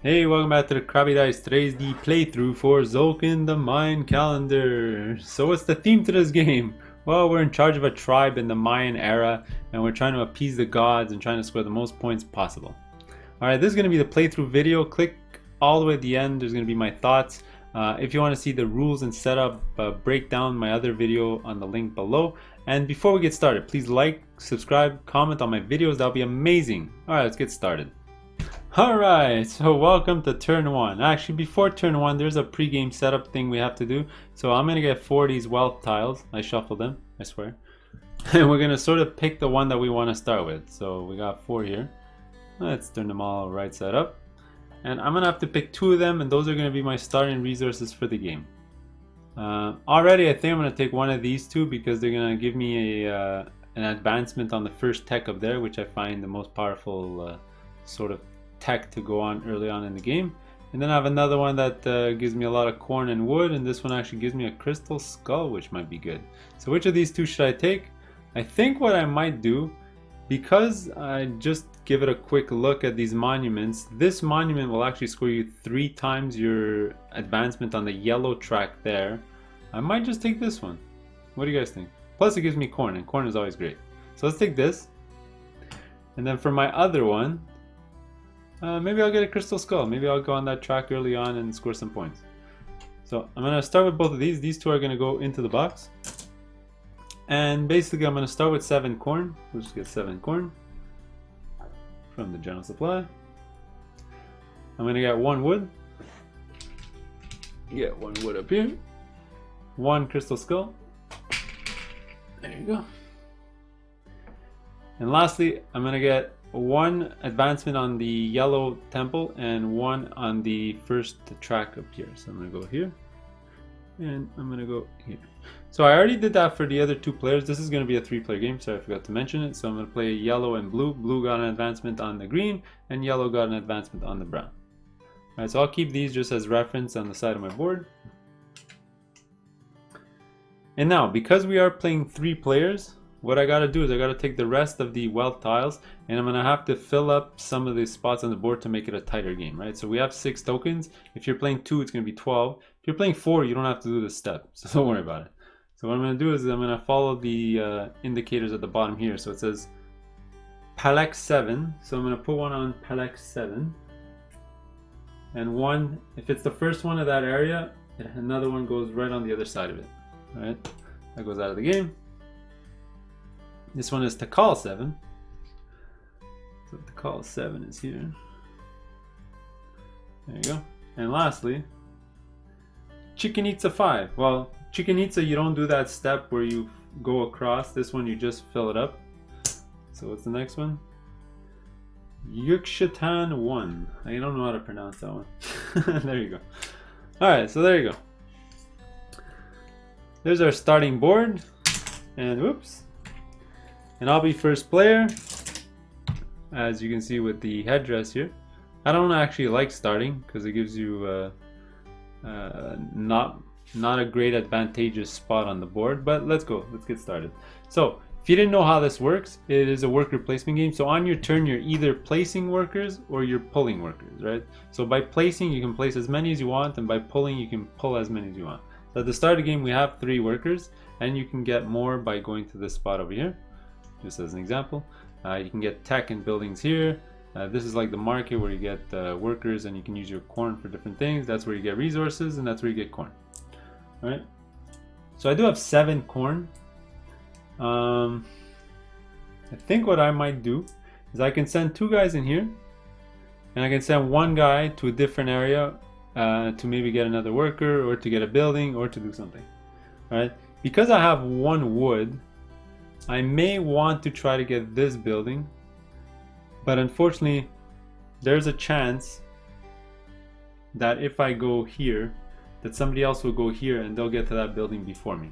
Hey, welcome back to the Crabby Dice. Today's the playthrough for Tzolkin the Mayan calendar. So what's the theme to this game? Well, we're in charge of a tribe in the Mayan era, and we're trying to appease the gods and trying to score the most points possible. Alright, this is going to be the playthrough video. Click all the way at the end. There's going to be my thoughts. If you want to see the rules and setup, break down my other video on the link below. And before we get started, please like, subscribe, comment on my videos. That'll be amazing. Alright, let's get started. Alright, so welcome to turn 1. Actually, before turn 1, there's a pre-game setup thing we have to do. So I'm going to get 4 of these wealth tiles. I shuffled them, I swear. And we're going to sort of pick the one that we want to start with. So we got 4 here. Let's turn them all right side up. And I'm going to have to pick 2 of them, and those are going to be my starting resources for the game. Already, I think I'm going to take one of these 2 because they're going to give me an advancement on the first tech up there, which I find the most powerful sort of tech to go on early on in the game. And then I have another one that gives me a lot of corn and wood, and this one actually gives me a crystal skull, which might be good. So which of these 2 should I take? I think what I might do, because I just give it a quick look at these monuments, this monument will actually score you 3 times your advancement on the yellow track there. I might just take this one. What do you guys think? Plus it gives me corn, and corn is always great. So let's take this. And then for my other one, maybe I'll get a crystal skull. Maybe I'll go on that track early on and score some points. So I'm going to start with both of these. These 2 are going to go into the box. And basically I'm going to start with 7 corn. We'll just get 7 corn from the general supply. I'm going to get 1 wood. Get 1 wood up here. 1 crystal skull. There you go. And lastly, I'm going to get 1 advancement on the yellow temple and 1 on the first track up here. So I'm going to go here and I'm going to go here. So I already did that for the other 2 players. This is going to be a 3-player game, so I forgot to mention it. So I'm going to play yellow and blue. Blue got an advancement on the green and yellow got an advancement on the brown. Alright, so I'll keep these just as reference on the side of my board. And now, because we are playing 3 players, what I gotta do is I gotta take the rest of the wealth tiles, and I'm gonna have to fill up some of the spots on the board to make it a tighter game, right? So we have 6 tokens. If you're playing 2, it's gonna be 12. If you're playing 4, you don't have to do this step, so don't worry about it. So what I'm gonna do is I'm gonna follow the indicators at the bottom here. So it says Palek 7, so I'm gonna put 1 on Palek 7, and 1, if it's the first one of that area, another one goes right on the other side of it. All right, that goes out of the game. This one is Takal 7. So Takal 7 is here. There you go. And lastly, Chichen 5. Well, Chichen you don't do that step where you go across. This one you just fill it up. So what's the next one? Yukshitan 1. I don't know how to pronounce that one. There you go. Alright, so there you go. There's our starting board. And whoops. And I'll be first player, as you can see with the headdress here. I don't actually like starting because it gives you not a great advantageous spot on the board, but let's go, let's get started. So if you didn't know how this works, it is a worker placement game. So on your turn, you're either placing workers or you're pulling workers, right? So by placing, you can place as many as you want, and by pulling, you can pull as many as you want. So at the start of the game, we have 3 workers, and you can get more by going to this spot over here. Just as an example, you can get tech and buildings here. This is like the market where you get workers, and you can use your corn for different things. That's where you get resources, and that's where you get corn. All right. So I do have 7 corn. I think what I might do is I can send 2 guys in here, and I can send 1 guy to a different area to maybe get another worker, or to get a building, or to do something. All right. Because I have 1 wood, I may want to try to get this building, but unfortunately there's a chance that if I go here, that somebody else will go here and they'll get to that building before me.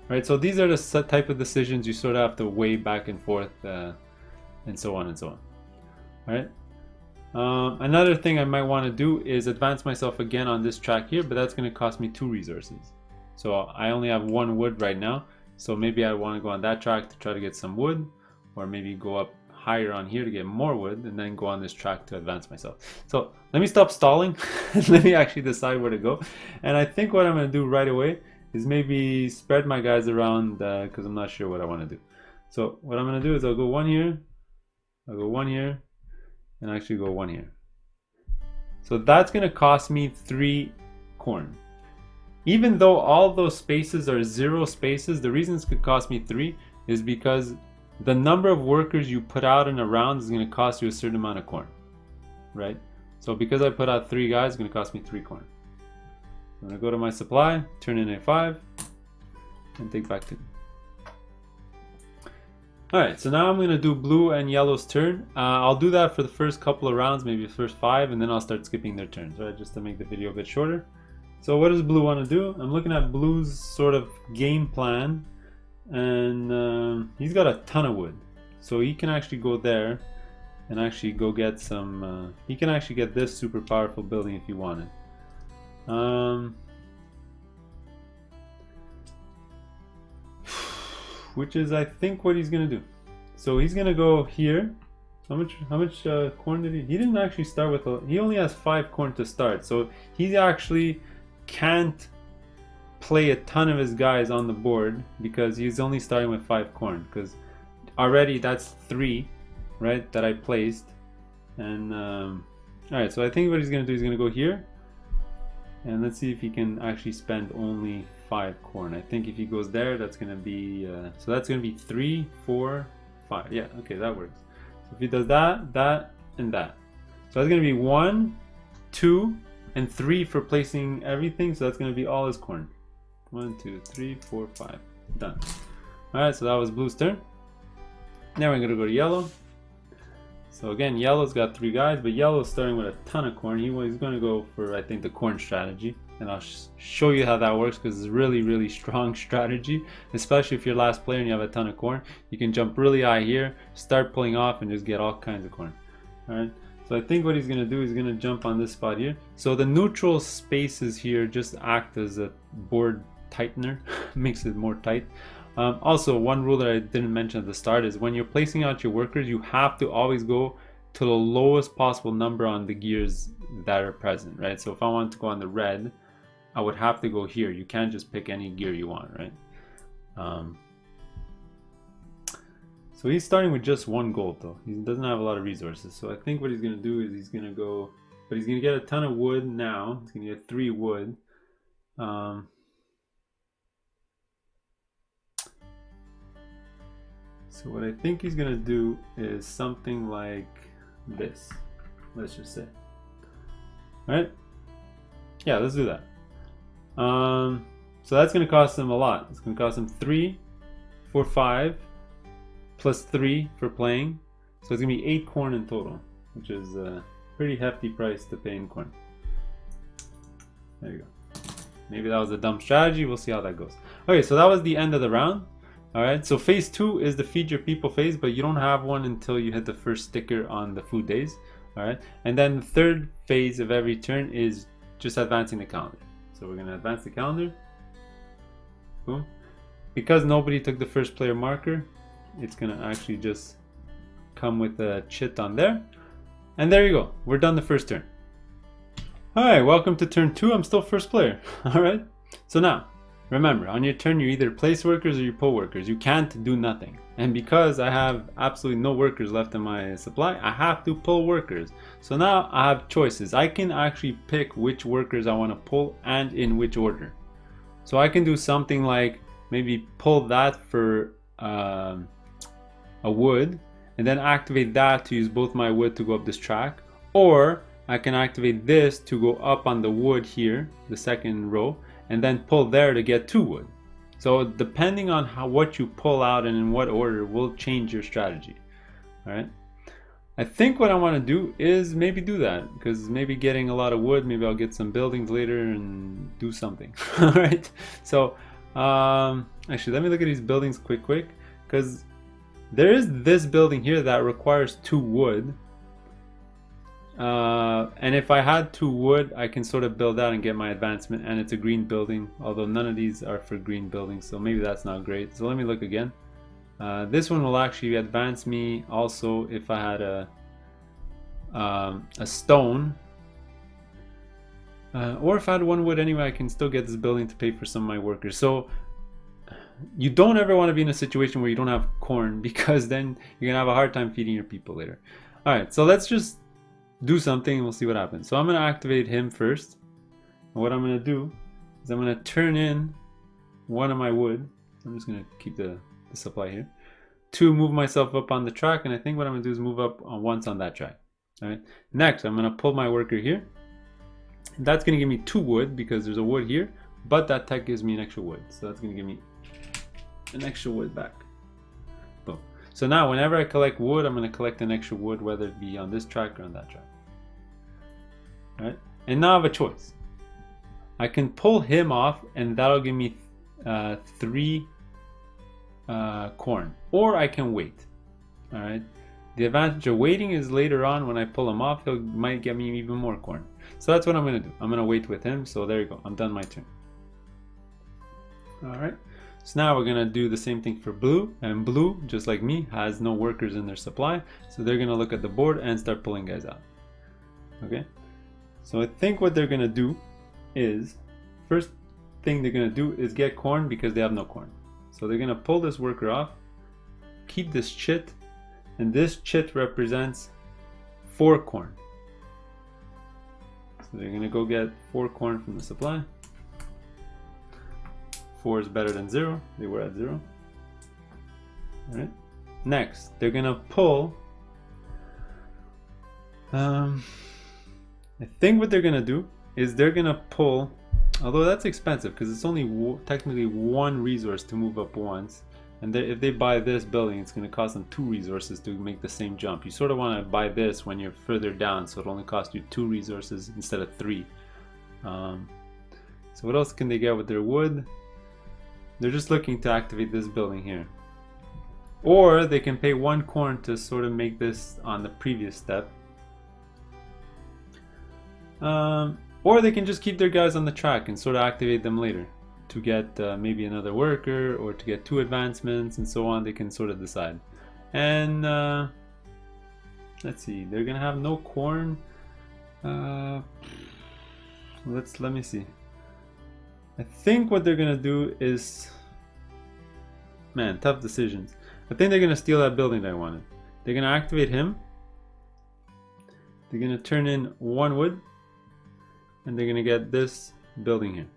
Right, so these are the type of decisions you sort of have to weigh back and forth and so on and so on. All right. Another thing I might want to do is advance myself again on this track here, but that's going to cost me 2 resources. So I only have 1 wood right now. So maybe I want to go on that track to try to get some wood, or maybe go up higher on here to get more wood and then go on this track to advance myself. So let me stop stalling. Let me actually decide where to go. And I think what I'm going to do right away is maybe spread my guys around because I'm not sure what I want to do. So what I'm going to do is I'll go one here, I'll go one here, and actually go one here. So that's going to cost me 3 corn. Even though all those spaces are 0 spaces, the reason this could cost me 3 is because the number of workers you put out in a round is going to cost you a certain amount of corn, right? So because I put out 3 guys, it's going to cost me 3 corn. I'm going to go to my supply, turn in a 5, and take back 2. Alright, so now I'm going to do blue and yellow's turn. I'll do that for the first couple of rounds, maybe the first 5, and then I'll start skipping their turns, right? Just to make the video a bit shorter. So what does blue want to do? I'm looking at blue's sort of game plan, and he's got a ton of wood. So he can actually go there and actually go get some, he can actually get this super powerful building if he wanted. Which is, I think, what he's gonna do. So he's gonna go here. How much corn did he? He didn't actually start with he only has 5 corn to start. So he actually can't play a ton of his guys on the board because he's only starting with 5 corn. Because already that's 3, right? That I placed. And all right. So I think what he's gonna do is gonna go here. And let's see if he can actually spend only 5 corn. I think if he goes there, that's gonna be so that's gonna be 3, 4, 5. Yeah, okay, that works. So if he does that, that, and that, so that's gonna be 1, 2, and 3 for placing everything. So that's gonna be all his corn. 1, 2, 3, 4, 5. Done. All right, so that was blue's turn. Now we're gonna go to yellow. So again, yellow's got 3 guys, but yellow's starting with a ton of corn. He's going to go for, I think, the corn strategy. And I'll show you how that works because it's really, really strong strategy. Especially if you're last player and you have a ton of corn. You can jump really high here, start pulling off, and just get all kinds of corn. Alright, so I think what he's going to do is going to jump on this spot here. So the neutral spaces here just act as a board tightener. Makes it more tight. Also, one rule that I didn't mention at the start is when you're placing out your workers, you have to always go to the lowest possible number on the gears that are present, right? So if I want to go on the red, I would have to go here. You can't just pick any gear you want, right? So he's starting with just 1 gold though. He doesn't have a lot of resources. So I think what he's going to do is he's going to go, but he's going to get a ton of wood now. He's going to get 3 wood. So what I think he's gonna do is something like this, let's just say. Alright? Yeah, let's do that. So that's gonna cost him a lot. It's gonna cost him 3 for 5 plus 3 for playing. So it's gonna be 8 corn in total, which is a pretty hefty price to pay in corn. There you go. Maybe that was a dumb strategy. We'll see how that goes. Okay, so that was the end of the round. Alright, so phase 2 is the feed your people phase, but you don't have one until you hit the first sticker on the food days. Alright, and then the third phase of every turn is just advancing the calendar. So we're going to advance the calendar. Boom. Because nobody took the first player marker, it's going to actually just come with a chit on there. And there you go. We're done the first turn. Alright, welcome to turn 2. I'm still first player. Alright, so now, remember, on your turn you either place workers or you pull workers. You can't do nothing. And because I have absolutely no workers left in my supply, I have to pull workers. So now I have choices. I can actually pick which workers I want to pull and in which order. So I can do something like maybe pull that for a wood and then activate that to use both my wood to go up this track. Or I can activate this to go up on the wood here, the second row, and then pull there to get 2 wood. So depending on what you pull out and in what order will change your strategy. Alright, I think what I want to do is maybe do that, because maybe getting a lot of wood, maybe I'll get some buildings later and do something. Alright, so actually let me look at these buildings quick, because there is this building here that requires 2 wood. And if I had 2 wood, I can sort of build that and get my advancement, and it's a green building, although none of these are for green buildings, so maybe that's not great. So let me look again. This one will actually advance me also if I had a stone. Or if I had one wood anyway, I can still get this building to pay for some of my workers. So you don't ever want to be in a situation where you don't have corn, because then you're gonna have a hard time feeding your people later. All right, so let's just do something and we'll see what happens. So I'm gonna activate him first. And what I'm gonna do is I'm gonna turn in one of my wood. I'm just gonna keep the supply here to move myself up on the track. And I think what I'm gonna do is move up once on that track. All right. Next, I'm gonna pull my worker here. That's gonna give me 2 wood because there's a wood here, but that tech gives me an extra wood. So that's gonna give me an extra wood back. Boom. So now whenever I collect wood, I'm going to collect an extra wood, whether it be on this track or on that track. All right. And now I have a choice. I can pull him off and that'll give me 3 corn, or I can wait. All right. The advantage of waiting is later on when I pull him off, he might get me even more corn. So that's what I'm going to do. I'm going to wait with him. So there you go. I'm done my turn. All right. So now we're gonna do the same thing for blue, and blue, just like me, has no workers in their supply, so they're gonna look at the board and start pulling guys out. Okay, so I think what they're gonna do is, first thing they're gonna do is get corn because they have no corn. So they're gonna pull this worker off, keep this chit, and this chit represents 4 corn. So they're gonna go get 4 corn from the supply. 4 is better than 0. They were at 0. All right. Next, they're gonna pull. I think what they're gonna do is they're gonna pull. Although that's expensive because it's only technically 1 resource to move up once, and if they buy this building, it's gonna cost them 2 resources to make the same jump. You sort of want to buy this when you're further down, so it only costs you 2 resources instead of 3. So what else can they get with their wood? They're just looking to activate this building here. Or they can pay 1 corn to sort of make this on the previous step. Or they can just keep their guys on the track and sort of activate them later to get maybe another worker or to get 2 advancements and so on. They can sort of decide. And let's see, they're gonna have no corn. Let me see. I think what they're gonna do is, man, tough decisions. I think they're gonna steal that building that I wanted. They're gonna activate him. They're gonna turn in 1 wood, and they're gonna get this building here.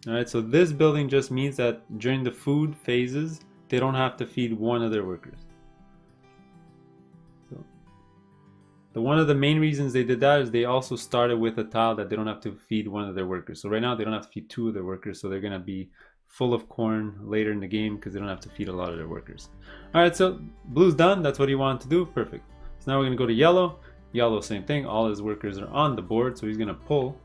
All right, so this building just means that during the food phases, they don't have to feed one of their workers. One of the main reasons they did that is they also started with a tile that they don't have to feed one of their workers. So right now they don't have to feed 2 of their workers, so they're gonna be full of corn later in the game because they don't have to feed a lot of their workers. All right, so blue's done. That's what he wanted to do. Perfect. So now we're gonna go to yellow. Yellow, same thing. All his workers are on the board, so he's gonna pull.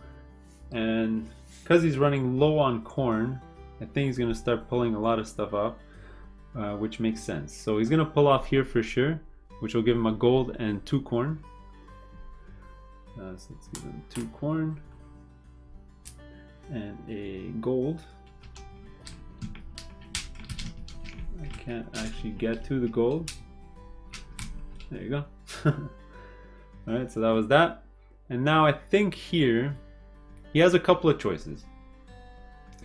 And because he's running low on corn, I think he's gonna start pulling a lot of stuff off, which makes sense. So he's gonna pull off here for sure, which will give him a gold and 2 corn. So let's give him 2 corn and a gold. I can't actually get to the gold. There you go. Alright, so that was that. And now I think here he has a couple of choices.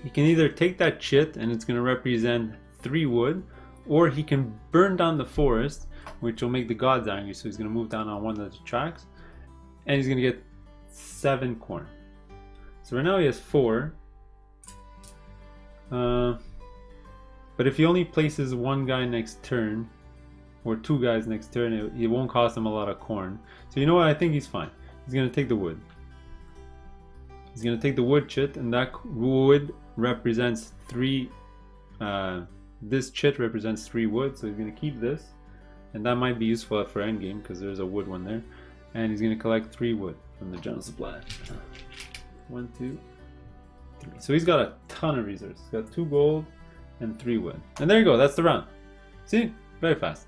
He can either take that chit and it's going to represent 3 wood, or he can burn down the forest, which will make the gods angry, so he's going to move down on one of the tracks. And he's gonna get 7 corn. So right now he has 4. But if he only places 1 guy next turn, or 2 guys next turn, it won't cost him a lot of corn. So you know what? I think he's fine. He's gonna take the wood. He's gonna take the wood chit, and that wood represents 3. This chit represents 3 wood, so he's gonna keep this, and that might be useful for endgame because there's a wood one there. And he's going to collect 3 wood from the general supply. 1, 2, 3. So he's got a ton of resources. He's got 2 gold and 3 wood. And there you go. That's the round. See? Very fast.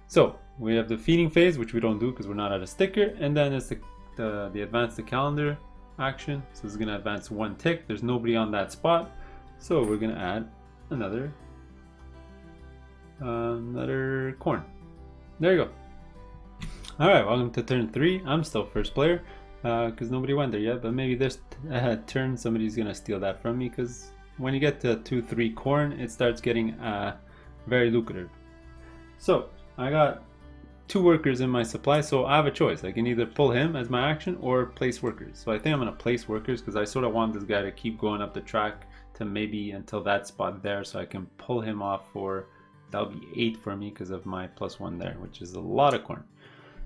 So we have the feeding phase, which we don't do because we're not at a sticker. And then it's the advance the calendar action. So it's going to advance 1 tick. There's nobody on that spot. So we're going to add another another corn. There you go. Alright, welcome to turn 3. I'm still first player because nobody went there yet, but maybe this turn somebody's gonna steal that from me, because when you get to 2-3 corn it starts getting very lucrative. So I got 2 workers in my supply, so I have a choice. I can either pull him as my action or place workers. So I think I'm gonna place workers because I sort of want this guy to keep going up the track to maybe until that spot there, so I can pull him off for, that'll be 8 for me because of my +1 there, which is a lot of corn.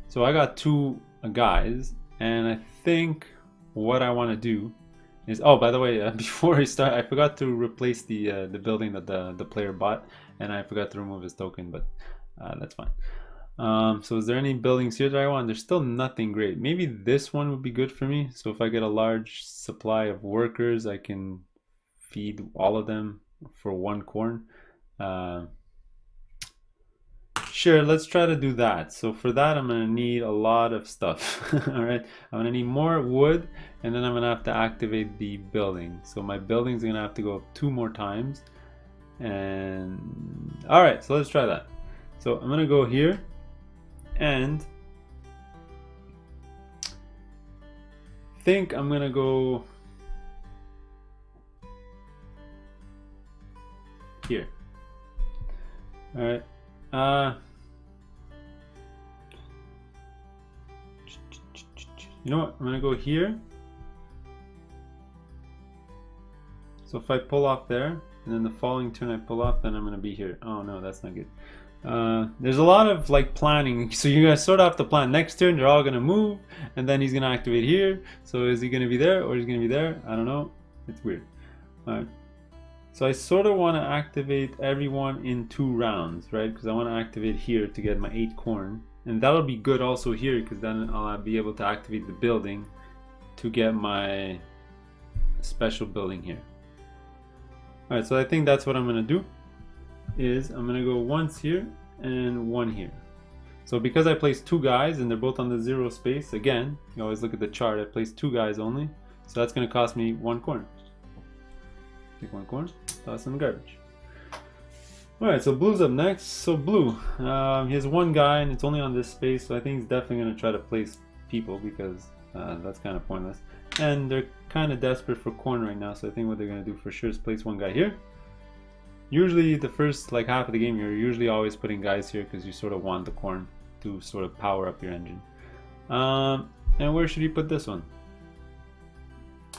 So I got 2 guys, and I think what I want to do is, oh, by the way, before I start, I forgot to replace the building that the player bought, and I forgot to remove his token, but that's fine. So is there any buildings here that I want? There's still nothing great. Maybe this one would be good for me. So if I get a large supply of workers, I can feed all of them for 1 corn. Sure, let's try to do that. So for that, I'm gonna need a lot of stuff. All right, I'm gonna need more wood, and then I'm gonna have to activate the building. So my building's gonna have to go up 2 more times. And all right, so let's try that. So I'm gonna go here, and think I'm gonna go here. All right. You know what? I'm gonna go here. So if I pull off there, and then the following turn I pull off, then I'm gonna be here. Oh no, that's not good. There's a lot of like planning, so you guys sort of have to plan. Next turn they're all gonna move, and then he's gonna activate here. So is he gonna be there or is he gonna be there? I don't know. It's weird. All right. So I sort of want to activate everyone in 2 rounds, right? Because I want to activate here to get my 8 corn. And that'll be good also here, because then I'll be able to activate the building to get my special building here. Alright, so I think that's what I'm going to do. Is I'm going to go once here and 1 here. So because I placed 2 guys and they're both on the 0 space, again, you always look at the chart, I placed 2 guys only. So that's going to cost me 1 corn. Take 1 corn, toss in the garbage. Alright, so blue's up next. So blue, he has 1 guy and it's only on this space, so I think he's definitely going to try to place people, because that's kind of pointless. And they're kind of desperate for corn right now, so I think what they're going to do for sure is place 1 guy here. Usually the first like half of the game, you're usually always putting guys here because you sort of want the corn to sort of power up your engine. And where should he put this one?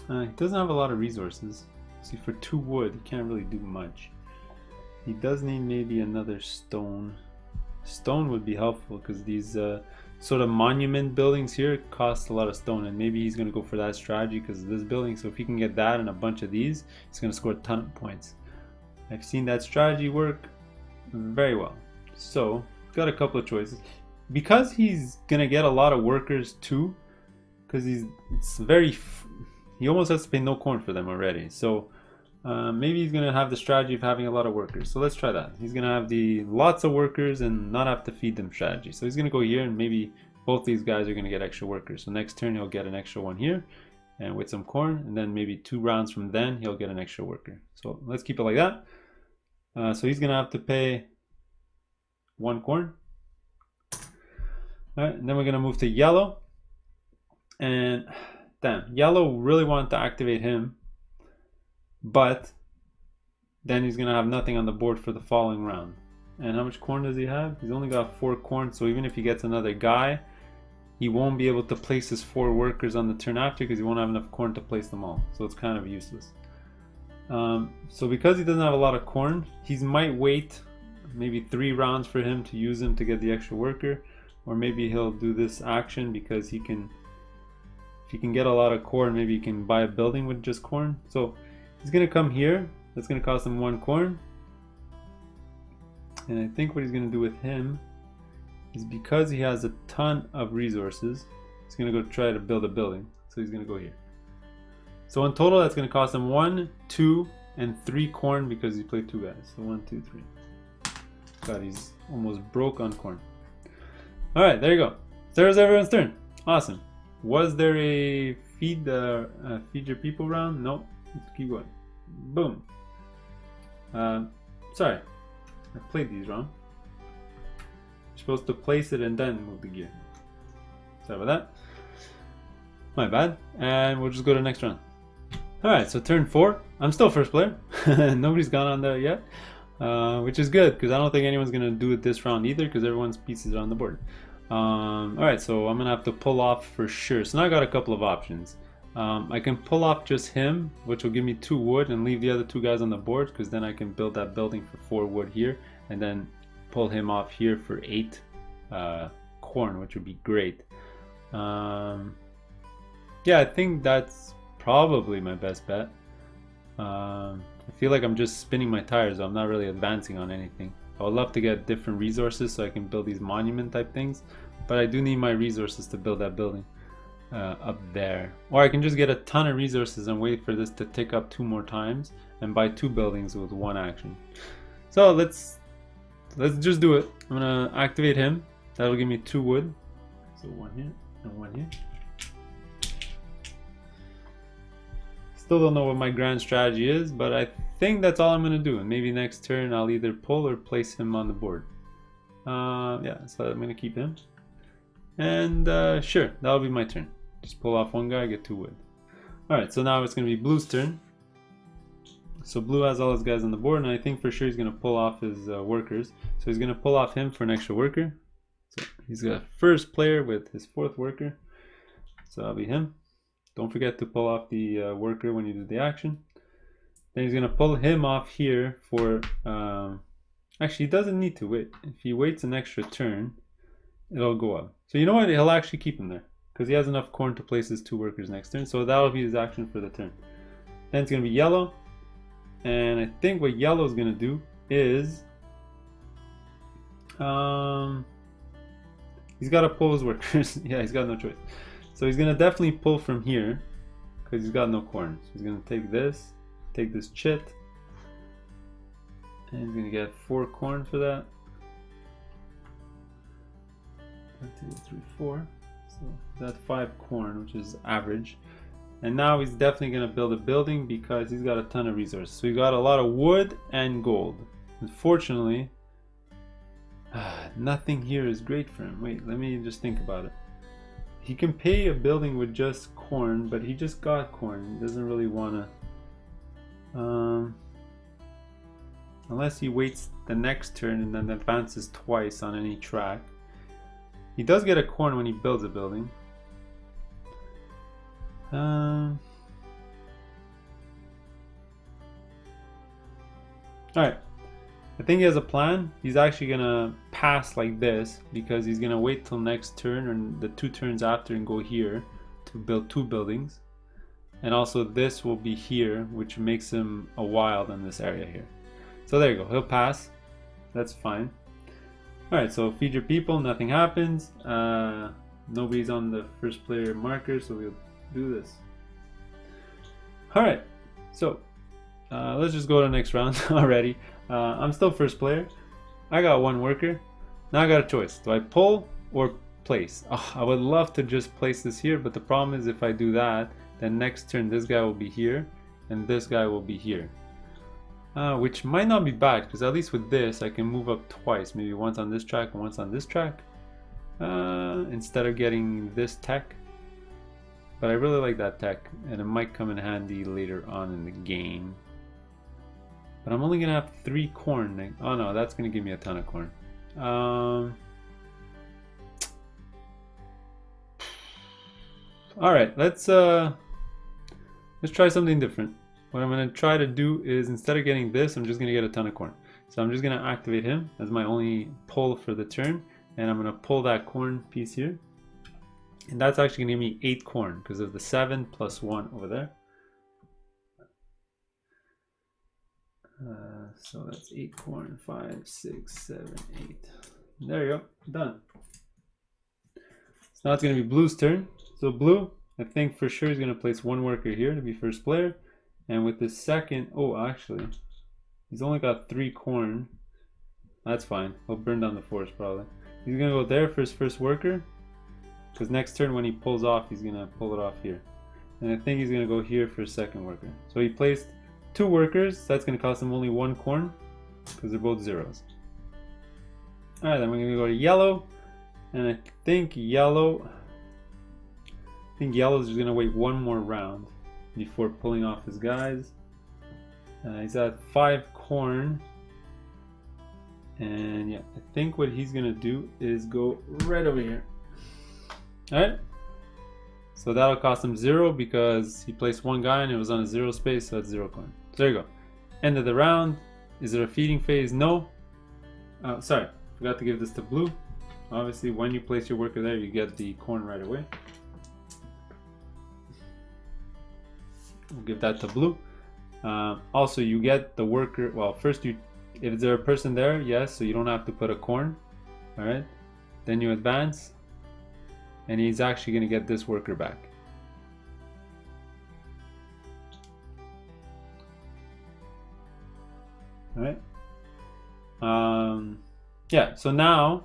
He doesn't have a lot of resources. See, for 2 wood, he can't really do much. He does need maybe another stone. Stone would be helpful because these sort of monument buildings here cost a lot of stone, and maybe he's going to go for that strategy because of this building. So if he can get that and a bunch of these, he's going to score a ton of points. I've seen that strategy work very well. So got a couple of choices. Because he's going to get a lot of workers too, because he almost has to pay no corn for them already. So maybe he's gonna have the strategy of having a lot of workers. So let's try that. He's gonna have the lots of workers and not have to feed them strategy. So he's gonna go here, and maybe both these guys are gonna get extra workers. So next turn he'll get an extra one here, and with some corn, and then maybe 2 rounds from then he'll get an extra worker. So let's keep it like that. So he's gonna have to pay 1 corn. All right, and then we're gonna move to yellow, and damn, yellow really wanted to activate him. But then he's going to have nothing on the board for the following round. And how much corn does he have? He's only got 4 corn, so even if he gets another guy, he won't be able to place his 4 workers on the turn after because he won't have enough corn to place them all. So it's kind of useless. So because he doesn't have a lot of corn, he might wait maybe 3 rounds for him to use him to get the extra worker. Or maybe he'll do this action because he can, if he can get a lot of corn, maybe he can buy a building with just corn. So he's going to come here. That's going to cost him 1 corn. And I think what he's going to do with him is, because he has a ton of resources, he's going to go try to build a building. So he's going to go here. So in total, that's going to cost him 1, 2, and 3 corn because he played 2 guys. So 1, 2, 3. God, he's almost broke on corn. All right, there you go. There's everyone's turn. Awesome. Was there a feed your people round? No. Let's keep going. Boom. Sorry, I played these wrong. You're supposed to place it and then move the gear. Sorry about that. My bad. And we'll just go to the next round. Alright, so turn 4. I'm still first player. Nobody's gone on there yet. Which is good, because I don't think anyone's going to do it this round either, because everyone's pieces are on the board. Alright, so I'm going to have to pull off for sure. So now I got a couple of options. I can pull off just him, which will give me 2 wood, and leave the other 2 guys on the board, because then I can build that building for 4 wood here, and then pull him off here for 8 corn, which would be great. Yeah, I think that's probably my best bet. I feel like I'm just spinning my tires, I'm not really advancing on anything. I would love to get different resources so I can build these monument type things, but I do need my resources to build that building up there. Or I can just get a ton of resources and wait for this to tick up 2 more times and buy 2 buildings with 1 action. So let's just do it. I'm gonna activate him. That'll give me 2 wood. So 1 here and 1 here. Still don't know what my grand strategy is, but I think that's all I'm going to do. And maybe next turn I'll either pull or place him on the board. Yeah, so I'm going to keep him. And sure, that'll be my turn. Just pull off 1 guy, get 2 wood. Alright, so now it's going to be Blue's turn. So Blue has all his guys on the board, and I think for sure he's going to pull off his workers. So he's going to pull off him for an extra worker. So he's got first player with his 4th worker. So that'll be him. Don't forget to pull off the worker when you do the action. Then he's going to pull him off here for... actually, he doesn't need to wait. If he waits an extra turn, it'll go up. So you know what? He'll actually keep him there, because he has enough corn to place his 2 workers next turn. So that'll be his action for the turn. Then it's going to be yellow. And I think what yellow is going to do is... he's got to pull his workers. Yeah, he's got no choice. So he's going to definitely pull from here, because he's got no corn. So he's going to take this chit, and he's going to get 4 corn for that. 1, 2, 3, 4. So that's 5 corn, which is average. And now he's definitely going to build a building, because he's got a ton of resources. So he got a lot of wood and gold. Unfortunately, nothing here is great for him. Wait, let me just think about it. He can pay a building with just corn, but he just got corn. He doesn't really want to... unless he waits the next turn and then advances twice on any track. He does get a corn when he builds a building. Alright. I think he has a plan. He's actually gonna pass like this, because he's gonna wait till next turn and the 2 turns after and go here to build 2 buildings. And also this will be here, which makes him a wild in this area here. So there you go, he'll pass. That's fine. Alright, so feed your people, nothing happens. Nobody's on the first player marker, so we'll do this. Alright, so let's just go to the next round already. I'm still first player. I got 1 worker. Now I got a choice. Do I pull or place? Oh, I would love to just place this here, but the problem is if I do that, then next turn this guy will be here and this guy will be here. Which might not be bad, because at least with this I can move up twice. Maybe once on this track and once on this track. Instead of getting this tech. But I really like that tech, and it might come in handy later on in the game. But I'm only gonna have 3 corn. Oh no, that's gonna give me a ton of corn. All right, let's try something different. What I'm gonna try to do is, instead of getting this, I'm just gonna get a ton of corn. So I'm just gonna activate him as my only pull for the turn, and I'm gonna pull that corn piece here, and that's actually gonna give me 8 corn because of the 7 plus 1 over there. So that's 8 corn, 5, 6, 7, 8. There you go, done. So now it's going to be Blue's turn. So Blue, I think for sure is going to place 1 worker here to be first player. And with the second, oh actually, he's only got 3 corn. That's fine, he'll burn down the forest probably. He's going to go there for his first worker, because next turn when he pulls off, he's going to pull it off here. And I think he's going to go here for his second worker. So he placed 2 workers, that's going to cost him only 1 corn, because they're both zeros. Alright, then we're gonna go to yellow. And I think yellow is just gonna wait one more round before pulling off his guys. He's at 5 corn. And yeah, I think what he's gonna do is go right over here. Alright. So that'll cost him 0 because he placed one guy and it was on a 0 space, so that's 0 corn. So there you go. End of the round. Is it a feeding phase? No. Sorry, forgot to give this to blue. Obviously, when you place your worker there, you get the corn right away. We'll give that to blue. Also, you get the worker. Well, first if there's a person there, yes, so you don't have to put a corn. All right. Then you advance, and he's actually going to get this worker back. All right. Yeah. So now.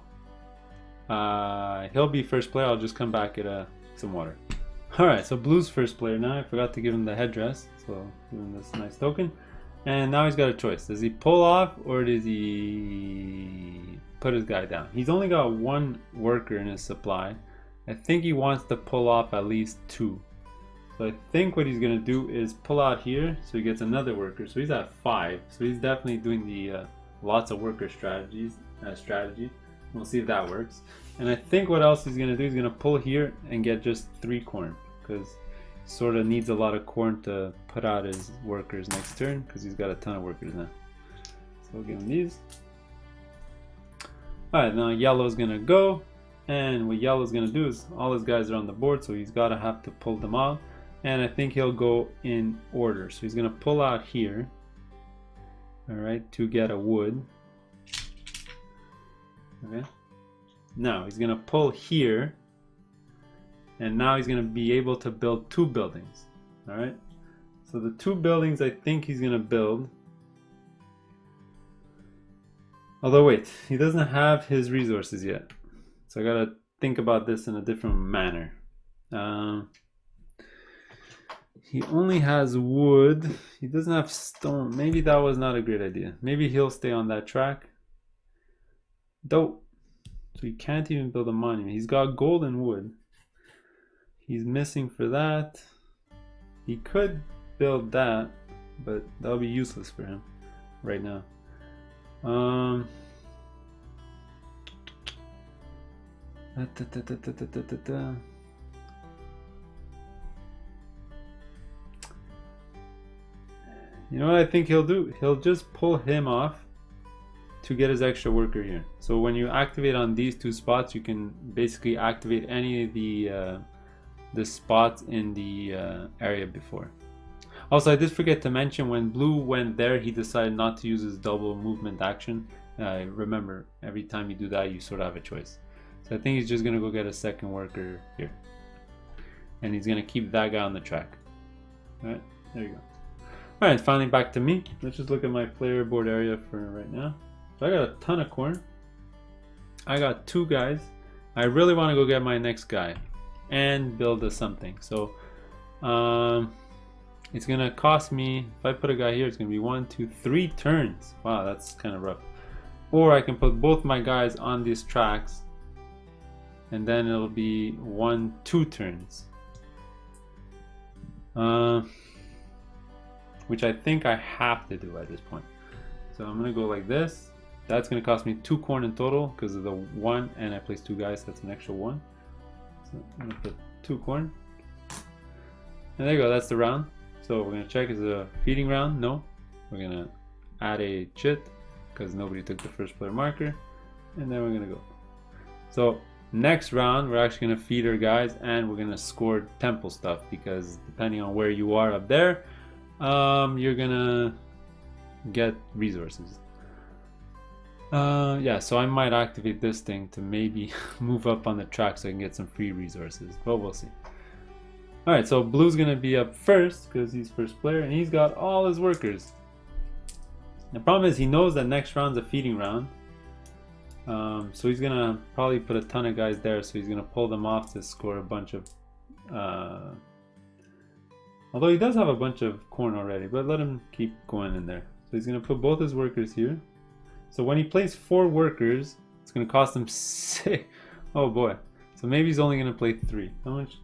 He'll be first player. I'll just come back at some water. Alright, so blue's first player now. I forgot to give him the headdress, so give him this nice token. And now he's got a choice. Does he pull off or does he put his guy down? He's only got 1 worker in his supply. I think he wants to pull off at least 2. So I think what he's going to do is pull out here so he gets another worker. So he's at 5. So he's definitely doing the lots of worker strategy. We'll see if that works. And I think what else he's going to do, he's going to pull here and get just 3 corn. Because he sort of needs a lot of corn to put out his workers next turn. Because he's got a ton of workers now. So we'll give him these. Alright, now yellow's going to go. And what yellow's going to do is all his guys are on the board. So he's got to have to pull them out. And I think he'll go in order. So he's going to pull out here. Alright, to get a wood. Okay. Now he's gonna pull here, and now he's gonna be able to build 2 buildings. All right. So the 2 buildings I think he's gonna build. Although wait, he doesn't have his resources yet, so I gotta think about this in a different manner. He only has wood. He doesn't have stone. Maybe that was not a great idea. Maybe he'll stay on that track. Dope. So he can't even build a monument. He's got gold and wood. He's missing for that. He could build that, but that'll be useless for him right now. You know what I think he'll do? He'll just pull him off to get his extra worker here. So when you activate on these 2 spots, you can basically activate any of the spots in the area before. Also, I did forget to mention when blue went there, he decided not to use his double movement action. Remember, every time you do that, you sort of have a choice. So I think he's just gonna go get a second worker here, and he's gonna keep that guy on the track. All right, there you go. All right, finally back to me. Let's just look at my player board area for right now. So I got a ton of corn. I got 2 guys. I really want to go get my next guy and build a something. So it's gonna cost me, if I put a guy here, it's gonna be 1, 2, 3 turns. Wow, that's kind of rough. Or I can put both my guys on these tracks, and then it'll be 1, 2 turns. Which I think I have to do at this point. So I'm gonna go like this. That's gonna cost me 2 corn in total because of the 1, and I placed 2 guys, so that's an extra 1. So I'm gonna put 2 corn. And there you go, that's the round. So we're gonna check, is it a feeding round? No. We're gonna add a chit because nobody took the first player marker. And then we're gonna go. So next round, we're actually gonna feed our guys and we're gonna score temple stuff because depending on where you are up there, you're gonna get resources. Yeah, so I might activate this thing to maybe move up on the track so I can get some free resources, but we'll see. Alright, so blue's gonna be up first because he's first player and he's got all his workers. The problem is he knows that next round's a feeding round, so he's gonna probably put a ton of guys there, so he's gonna pull them off to score a bunch of although he does have a bunch of corn already, but let him keep going in there. So he's gonna put both his workers here. So when he plays 4 workers, it's It's gonna cost him 6. Oh boy. So maybe he's only gonna play 3. How much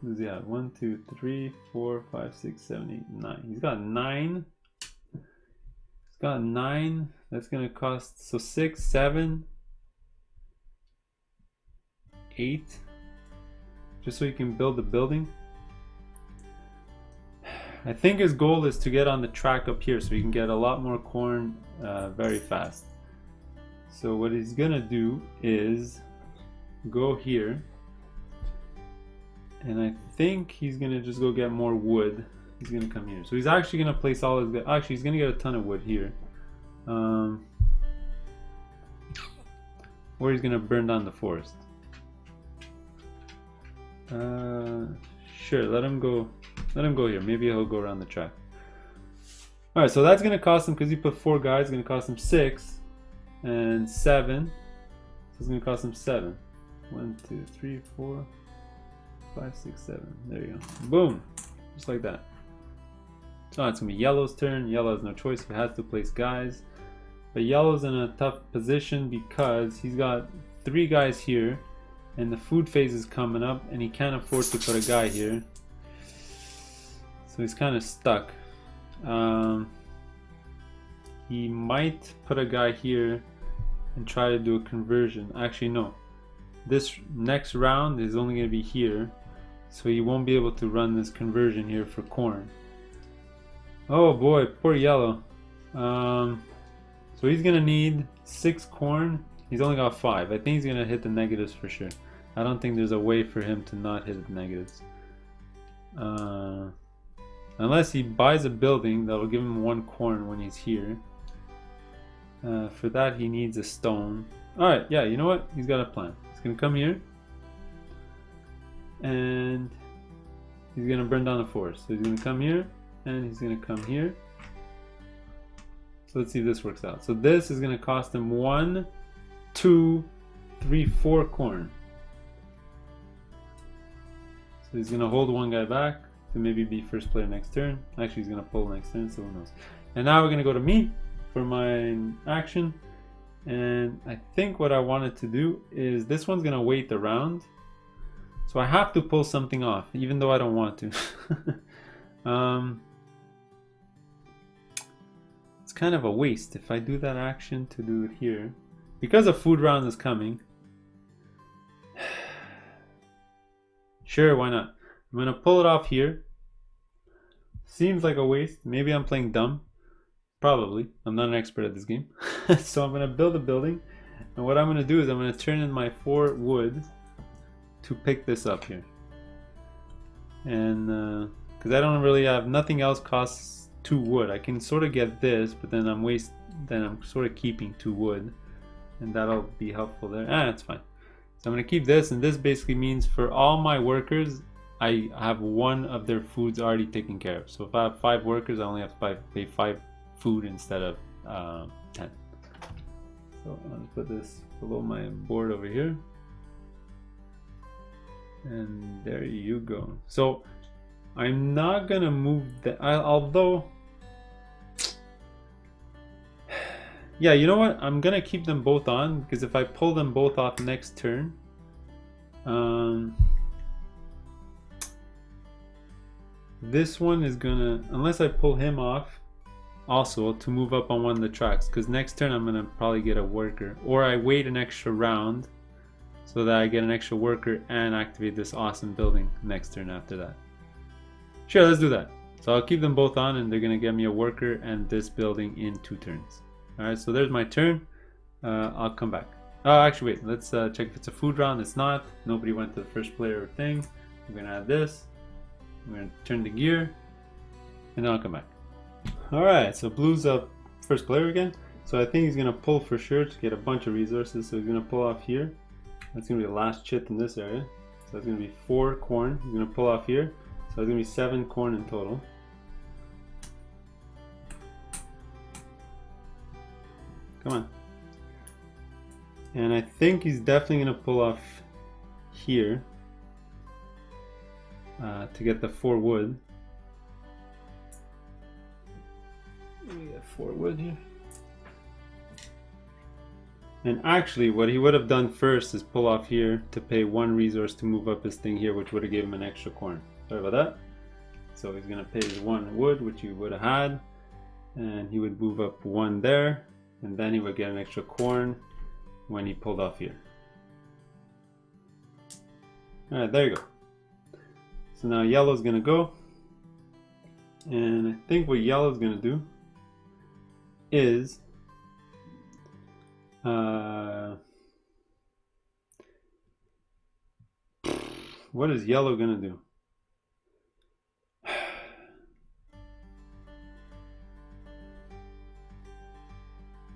does he have? 1, 2, 3, 4, 5, 6, 7, 8, 9. He's got 9. He's got 9. That's gonna cost, so 6, 7, 8. Just so he can build the building. I think his goal is to get on the track up here so he can get a lot more corn very fast. So what he's gonna do is go here, and I think he's gonna just go get more wood. He's gonna come here. So he's actually gonna place all his, actually he's gonna get a ton of wood here. Or he's gonna burn down the forest. Sure, let him go. Let him go here. Maybe he'll go around the track. Alright, so that's going to cost him, because he put 4 guys, it's going to cost him 6 and 7. So it's going to cost him 7. 1, 2, 3, 4, 5, 6, 7. There you go. Boom! Just like that. So it's going to be Yellow's turn. Yellow has no choice. He has to place guys. But Yellow's in a tough position because he's got 3 guys here. And the food phase is coming up, and he can't afford to put a guy here. So he's kind of stuck. He might put a guy here and try to do a conversion. Actually, no. This next round is only going to be here. So he won't be able to run this conversion here for corn. Oh boy, poor Yellow. So he's going to need 6 corn. He's only got 5. I think he's going to hit the negatives for sure. I don't think there's a way for him to not hit the negatives. Unless he buys a building that'll give him 1 corn when he's here. For that he needs a stone. Alright, yeah, you know what? He's got a plan. He's going to come here. And he's going to burn down the forest. So he's going to come here. And he's going to come here. So let's see if this works out. So this is going to cost him 1, 2, 3, 4 corn. So he's going to hold 1 guy back to maybe be first player next turn. Actually, he's going to pull next turn, so who knows. And now we're going to go to me for my action. And I think what I wanted to do is this one's going to wait the round. So I have to pull something off, even though I don't want to. It's kind of a waste if I do that action to do it here. Because a food round is coming. Sure, why not? I'm going to pull it off here. Seems like a waste. Maybe I'm playing dumb. Probably. I'm not an expert at this game. So I'm going to build a building. And what I'm going to do is I'm going to turn in my 4 wood to pick this up here. And because I don't really have, nothing else costs 2 wood. I can sort of get this, but then I'm sort of keeping 2 wood. And that'll be helpful there. That's fine. So I'm going to keep this, and this basically means for all my workers, I have 1 of their foods already taken care of. So if I have 5 workers, I only have to pay 5 food instead of 10. So I'll just put this below my board over here. And there you go. So I'm not going to move that, although... Yeah, you know what? I'm going to keep them both on, because if I pull them both off next turn, this one is going to, unless I pull him off, also to move up on one of the tracks, because next turn I'm going to probably get a worker, or I wait an extra round so that I get an extra worker and activate this awesome building next turn after that. Sure, let's do that. So I'll keep them both on, and they're going to get me a worker and this building in 2 turns. Alright, so there's my turn. I'll come back. Oh, actually, wait. Let's check if it's a food round. It's not. Nobody went to the first player thing. I'm going to add this. I'm going to turn the gear. And then I'll come back. Alright, so Blue's up first player again. So I think he's going to pull for sure to get a bunch of resources. So he's going to pull off here. That's going to be the last chit in this area. So that's going to be 4 corn. He's going to pull off here. So it's going to be 7 corn in total. Come on. And I think he's definitely going to pull off here to get the 4 wood. We got 4 wood here. And actually what he would have done first is pull off here to pay 1 resource to move up his thing here, which would have given him an extra corn. Sorry about that. So he's gonna pay his 1 wood, which he would have had, and he would move up 1 there, and then he would get an extra corn when he pulled off here. Alright, there you go. So now yellow's gonna go, and I think what yellow's gonna do is what is yellow gonna do?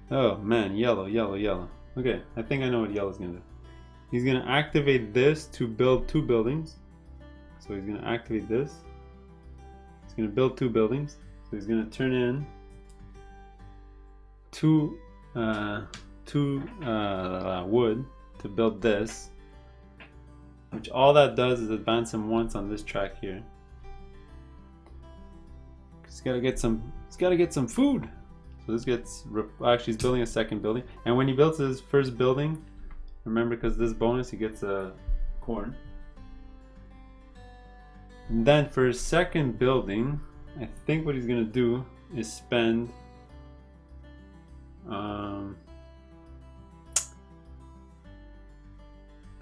Oh man, yellow. Okay, I think I know what yellow's gonna do. He's gonna activate this to build 2 buildings. So he's gonna activate this. He's gonna build 2 buildings. So he's gonna turn in two wood to build this, which all that does is advance him once on this track here. He's gotta get some food. So this gets, actually he's building a second building, and when he builds his first building, remember, because this bonus, he gets a corn. And then for his second building, I think what he's gonna do is spend a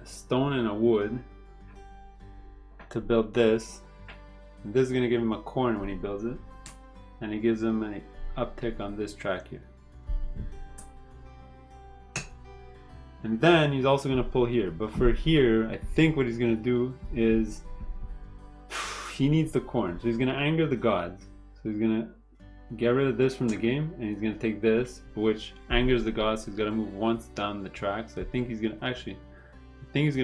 stone and a wood to build this. And this is gonna give him a corn when he builds it, and it gives him an uptick on this track here. And then he's also gonna pull here, but for here, I think what he's gonna do is he needs the corn, so he's gonna anger the gods. So he's gonna get rid of this from the game, and he's gonna take this, which angers the gods. So he's gotta move once down the track. So I think he's gonna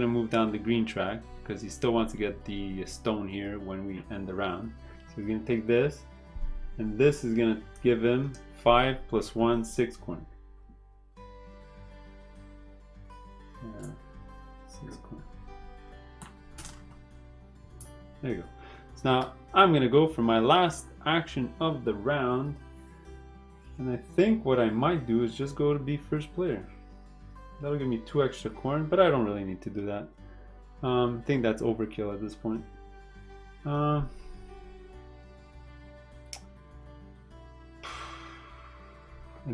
move down the green track because he still wants to get the stone here when we end the round. So he's gonna take this, and this is gonna give him 5 + 1, 6 corn. Yeah, 6 corn. There you go. So now I'm gonna go for my last action of the round, and I think what I might do is just go to be first player. That'll give me 2 extra corn, but I don't really need to do that. I think that's overkill at this point. I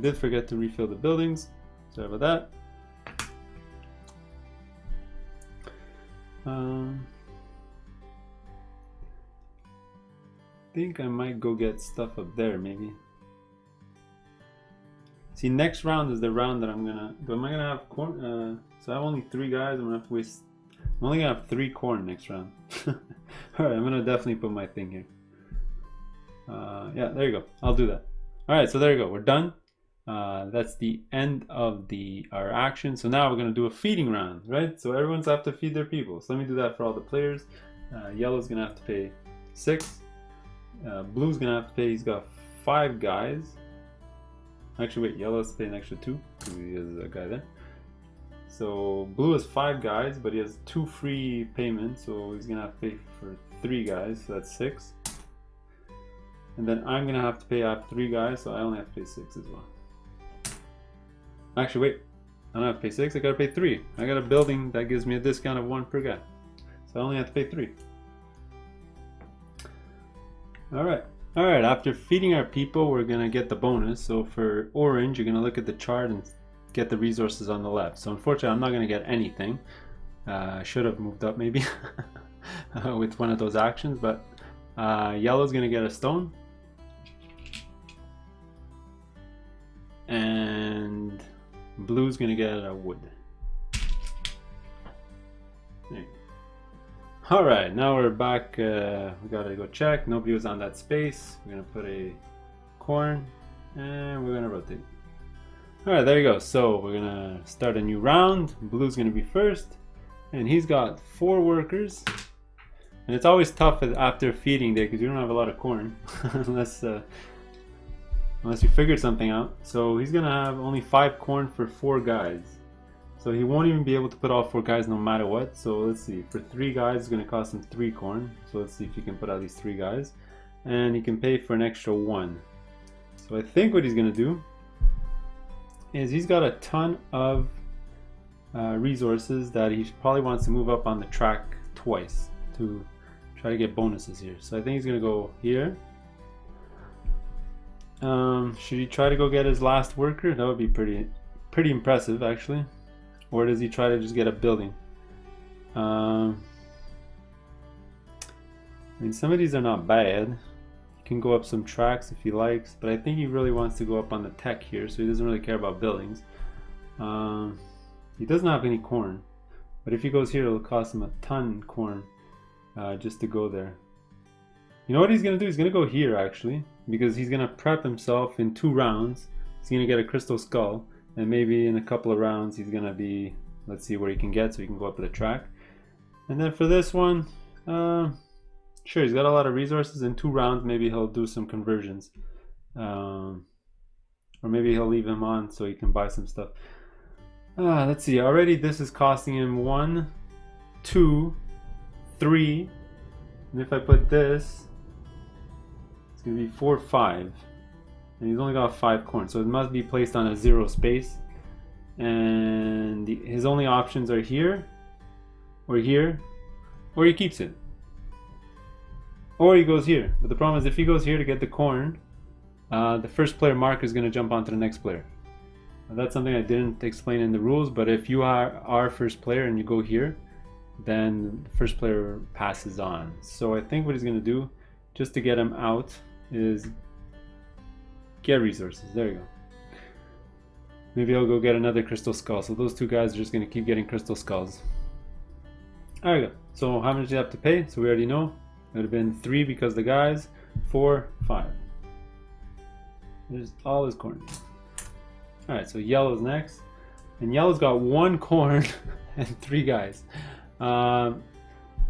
did forget to refill the buildings. Sorry about that. I think I might go get stuff up there, maybe. See, next round is the round that I'm gonna. Am I gonna have corn? So I have only 3 guys. I'm gonna have to waste. I'm only gonna have 3 corn next round. All right, I'm gonna definitely put my thing here. Yeah, there you go. I'll do that. All right, so there you go. We're done. That's the end of our action. So now we're gonna do a feeding round, right? So everyone's have to feed their people. So let me do that for all the players. Yellow's gonna have to pay 6. Blue's gonna have to pay. He's got 5 guys. Actually, wait. Yellow has to pay an extra 2 because he has a guy there. So blue has 5 guys, but he has 2 free payments. So he's gonna have to pay for 3 guys. So that's 6. And then I'm gonna have to pay. I have 3 guys, so I only have to pay 6 as well. Actually, wait. I don't have to pay 6. I gotta pay 3. I got a building that gives me a discount of 1 per guy, so I only have to pay 3. All right. After feeding our people, we're gonna get the bonus. So for orange, you're gonna look at the chart and get the resources on the left. So unfortunately, I'm not gonna get anything. I should have moved up maybe with one of those actions, but yellow's gonna get a stone, and blue's gonna get a wood. There you go. All right, now we're back. We gotta go check. Nobody was on that space. We're gonna put a corn, and we're gonna rotate. All right, there you go. So we're gonna start a new round. Blue's gonna be first, and he's got 4 workers. And it's always tough after feeding day because you don't have a lot of corn, unless you figured something out. So he's gonna have only 5 corn for 4 guys. So he won't even be able to put all 4 guys no matter what. So let's see, for 3 guys it's gonna cost him 3 corn. So let's see if he can put out these 3 guys. And he can pay for an extra 1. So I think what he's gonna do is he's got a ton of resources that he probably wants to move up on the track twice to try to get bonuses here. So I think he's gonna go here. Should he try to go get his last worker? That would be pretty impressive actually. Or does he try to just get a building? I mean, some of these are not bad. He can go up some tracks if he likes, but I think he really wants to go up on the tech here, so he doesn't really care about buildings. He doesn't have any corn, but if he goes here, it'll cost him a ton of corn just to go there. You know what he's gonna do? He's gonna go here actually, because he's gonna prep himself in 2 rounds. He's gonna get a crystal skull, and maybe in a couple of rounds he's gonna be, let's see where he can get so he can go up to the track. And then for this one, sure, he's got a lot of resources. In 2 rounds maybe he'll do some conversions, or maybe he'll leave him on so he can buy some stuff. Let's see, already this is costing him 1, 2, 3, and if I put this, it's gonna be 4, 5, and he's only got 5 corn, so it must be placed on a 0 space, and his only options are here, or here, or he keeps it, or he goes here. But the problem is if he goes here to get the corn, the first player marker is gonna jump onto the next player. That's something I didn't explain in the rules, but if you are first player and you go here, then the first player passes on. So I think what he's going to do, just to get him out, is get resources. There you go. Maybe I'll go get another crystal skull. So those 2 guys are just going to keep getting crystal skulls. There you go. So how much do you have to pay? So we already know. It would have been 3 because the guys, 4, 5. There's all his corn. Alright, so yellow's next, and yellow's got 1 corn and 3 guys.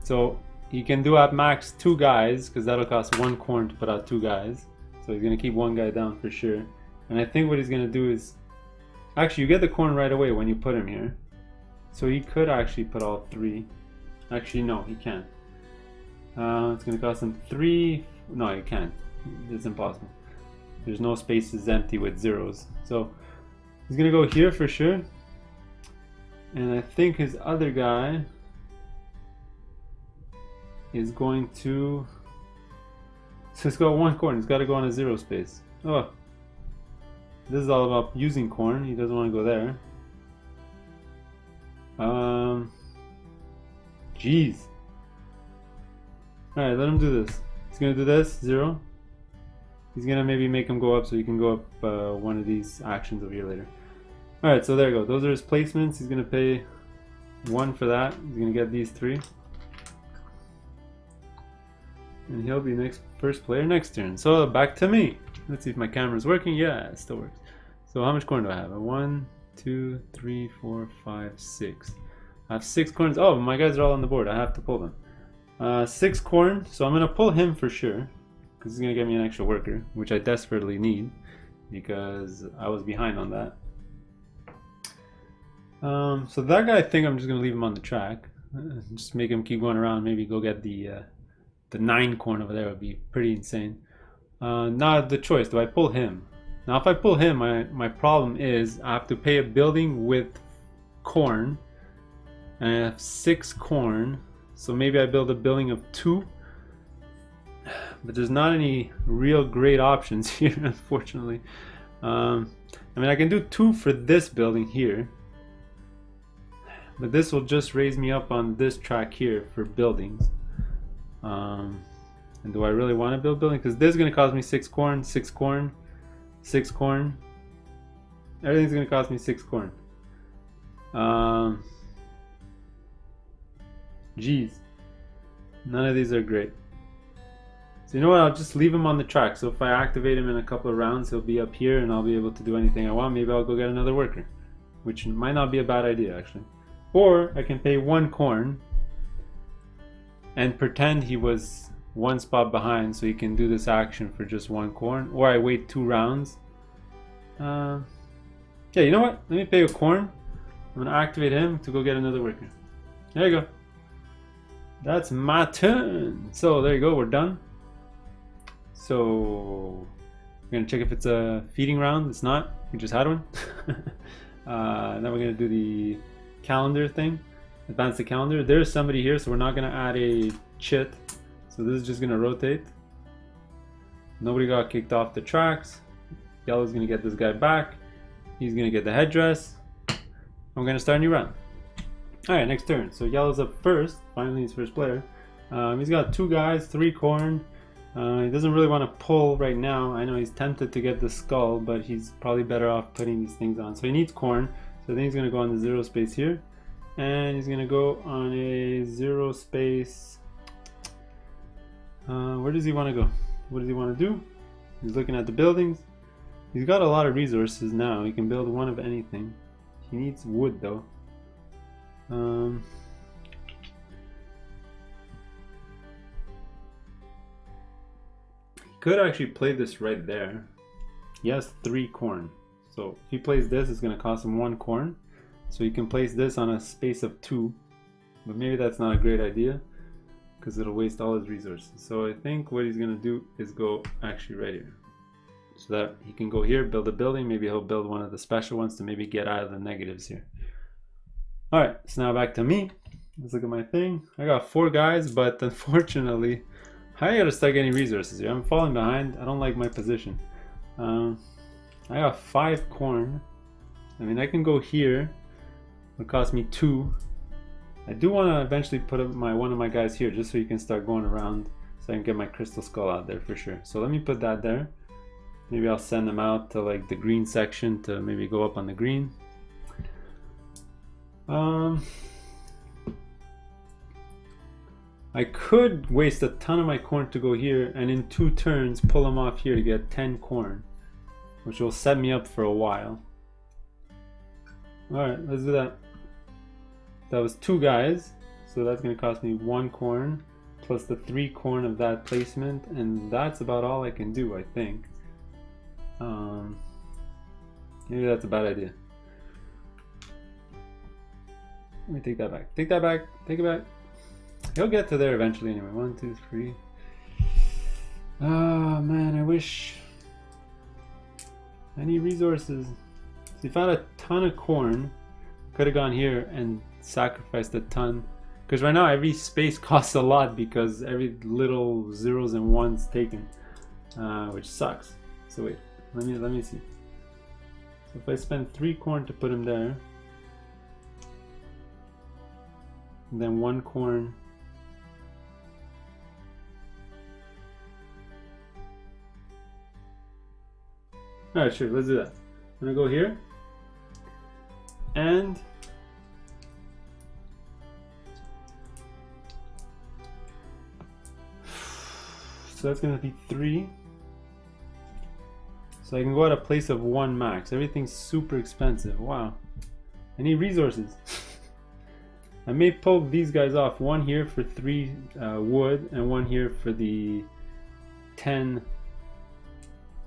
So he can do at max 2 guys, because that'll cost 1 corn to put out 2 guys. So he's going to keep 1 guy down for sure. And I think what he's going to do is, actually you get the corn right away when you put him here. So he could actually put all 3. Actually no, he can't. It's going to cost him 3, no he can't, it's impossible. There's no spaces empty with zeros. So he's gonna go here for sure, and I think his other guy is going to, so he's got 1 corn, he's got to go on a 0 space. Oh, this is all about using corn. He doesn't want to go there. Jeez. Alright, let him do this. He's gonna do this, 0. He's gonna maybe make him go up so he can go up one of these actions over here later. Alright, so there you go. Those are his placements. He's gonna pay 1 for that. He's gonna get these 3. And he'll be first player next turn. So back to me. Let's see if my camera's working. Yeah, it still works. So how much corn do I have? 1, 2, 3, 4, 5, 6. I have 6 corns. Oh, my guys are all on the board. I have to pull them. 6 corn. So I'm gonna pull him for sure, because he's gonna get me an extra worker, which I desperately need because I was behind on that. So that guy, I think I'm just gonna leave him on the track, just make him keep going around. Maybe go get the 9 corn over there. Would be pretty insane. Now the choice: do I pull him? Now if I pull him, my problem is I have to pay a building with corn, and I have 6 corn. So maybe I build a building of 2. But there's not any real great options here, unfortunately. I mean, I can do 2 for this building here, but this will just raise me up on this track here for buildings. And do I really want to build building? Because this is going to cost me 6 corn, 6 corn, 6 corn. Everything's going to cost me 6 corn. Geez, none of these are great. So you know what, I'll just leave him on the track. So if I activate him in a couple of rounds, he'll be up here and I'll be able to do anything I want. Maybe I'll go get another worker, which might not be a bad idea actually. Or I can pay 1 corn and pretend he was 1 spot behind so he can do this action for just 1 corn. Or I wait 2 rounds. Yeah, you know what, let me pay a corn. I'm gonna activate him to go get another worker. There you go. That's my turn. So there you go, we're done. So we're gonna check if it's a feeding round. It's not, we just had one. Then we're gonna do the calendar thing, advance the calendar. There's somebody here, so we're not gonna add a chit. So this is just gonna rotate. Nobody got kicked off the tracks. Yellow's gonna get this guy back. He's gonna get the headdress. I'm gonna start a new round. Alright, next turn. So Yellow's up first. Finally, he's first player. He's got 2 guys, 3 corn. He doesn't really want to pull right now. I know he's tempted to get the skull, but he's probably better off putting these things on. So he needs corn. So I think he's going to go on the 0 space here. And he's going to go on a 0 space. Where does he want to go? What does he want to do? He's looking at the buildings. He's got a lot of resources now. He can build one of anything. He needs wood though. He could actually play this right there. He has 3 corn. So if he plays this, it's going to cost him 1 corn. So he can place this on a space of 2. But maybe that's not a great idea, because it'll waste all his resources. So I think what he's going to do is go actually right here. So that he can go here, build a building. Maybe he'll build one of the special ones to maybe get out of the negatives here. Alright, so now back to me. Let's look at my thing. I got 4 guys, but unfortunately, I gotta start getting resources here. I'm falling behind. I don't like my position. I got 5 corn. I mean, I can go here. It'll cost me 2. I do want to eventually put up one of my guys here, just so you can start going around, so I can get my crystal skull out there for sure. So let me put that there. Maybe I'll send them out to like the green section to maybe go up on the green. I could waste a ton of my corn to go here, and in 2 turns pull them off here to get 10 corn, which will set me up for a while. Alright, let's do that. That was 2 guys, so that's going to cost me 1 corn plus the 3 corn of that placement, and that's about all I can do, I think. Maybe that's a bad idea. Let me take that back. Take that back. Take it back. He'll get to there eventually anyway. 1, 2, 3. Oh man, I wish I need resources. So if I had a ton of corn, could have gone here and sacrificed a ton. Because right now every space costs a lot because every little 0s and 1s taken, which sucks. So wait, let me see. So if I spend 3 corn to put him there, and then 1 corn. Alright, sure, let's do that. I'm gonna go here, and so that's gonna be 3. So I can go at a place of 1 max. Everything's super expensive. Wow. I need resources. I may pull these guys off. 1 here for 3 wood, and 1 here for the 10.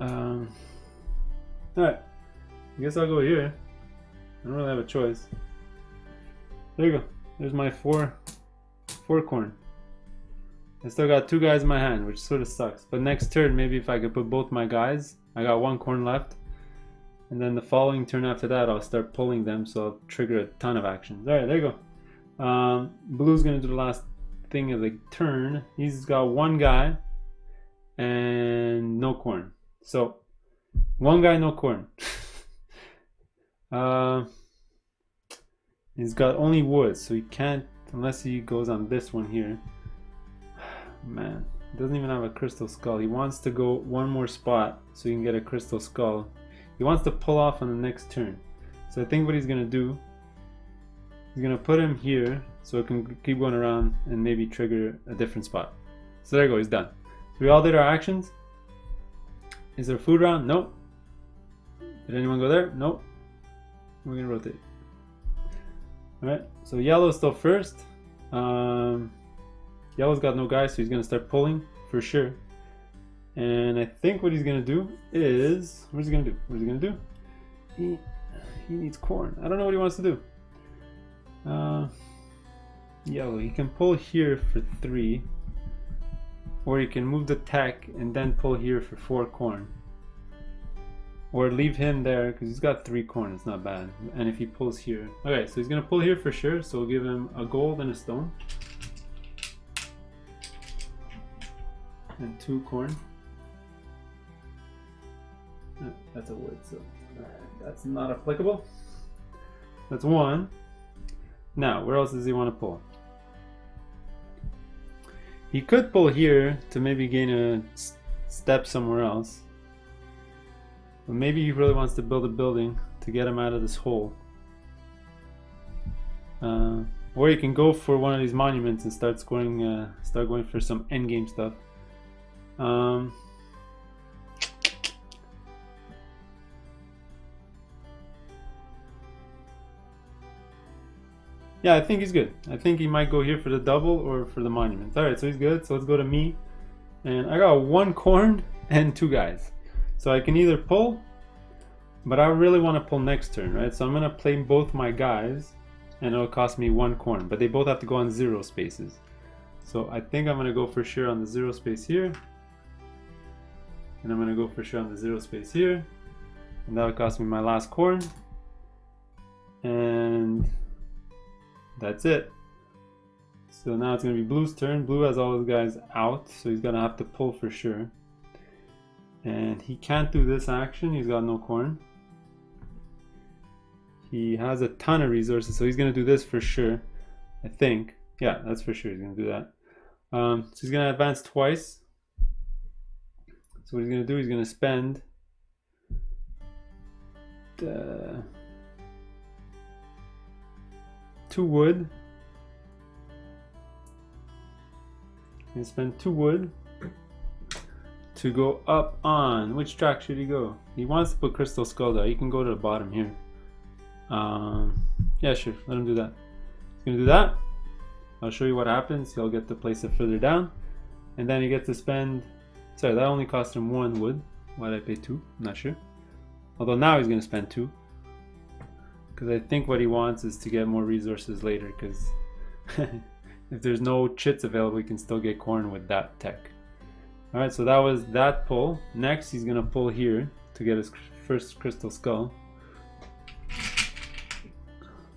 Alright. I guess I'll go here. I don't really have a choice. There you go. There's my 4 corn. I still got 2 guys in my hand, which sort of sucks. But next turn, maybe if I could put both my guys. I got 1 corn left. And then the following turn after that, I'll start pulling them, so I'll trigger a ton of actions. Alright, there you go. Blue's gonna do the last thing of the turn. He's got 1 guy and no corn. So 1 guy, no corn. He's got only wood, so he can't unless he goes on this one here. Man, he doesn't even have a crystal skull. He wants to go 1 more spot so he can get a crystal skull. He wants to pull off on the next turn. So I think what he's gonna do, he's gonna put him here so it can keep going around and maybe trigger a different spot. So there you go, he's done. So we all did our actions. Is there food round? Nope. Did anyone go there? Nope. We're gonna rotate. Alright, so yellow's still first. Yellow's got no guys, so he's gonna start pulling for sure. And I think what he's gonna do is, what's he gonna do? What is he gonna do? He needs corn. I don't know what he wants to do. Yellow, he can pull here for 3, or he can move the tech and then pull here for 4 corn. Or leave him there because he's got 3 corn. It's not bad. And if he pulls here, okay, so he's gonna pull here for sure. So we'll give him a gold and a stone and 2 corn. That's a wood, so that's not applicable. That's 1. Now, where else does he want to pull? He could pull here to maybe gain a step somewhere else. But maybe he really wants to build a building to get him out of this hole. Or you can go for one of these monuments and start scoring, start going for some endgame stuff. Yeah, I think he's good. I think he might go here for the double or for the monument. Alright, so he's good. So let's go to me. And I got 1 corn and 2 guys. So I can either pull, but I really want to pull next turn, right? So I'm going to play both my guys, and it'll cost me 1 corn. But they both have to go on 0 spaces. So I think I'm going to go for sure on the 0 space here. And I'm going to go for sure on the 0 space here. And that'll cost me my last corn. And that's it. So now it's going to be Blue's turn. Blue has all his guys out, so he's going to have to pull for sure. And he can't do this action. He's got no corn. He has a ton of resources, so he's going to do this for sure. I think. Yeah, that's for sure. He's going to do that. So he's going to advance twice. So what he's going to do, he's going to spend the 2 wood. He's going to spend 2 wood to go up on. Which track should he go? He wants to put Crystal Skull there. He can go to the bottom here. Yeah, sure. Let him do that. He's going to do that. I'll show you what happens. He'll get to place it further down. And then he gets to spend... Sorry, that only cost him 1 wood. Why did I pay 2? I'm not sure. Although now he's going to spend 2. Because I think what he wants is to get more resources later. Because if there's no chits available, he can still get corn with that tech. Alright, so that was that pull. Next, he's going to pull here to get his first Crystal Skull.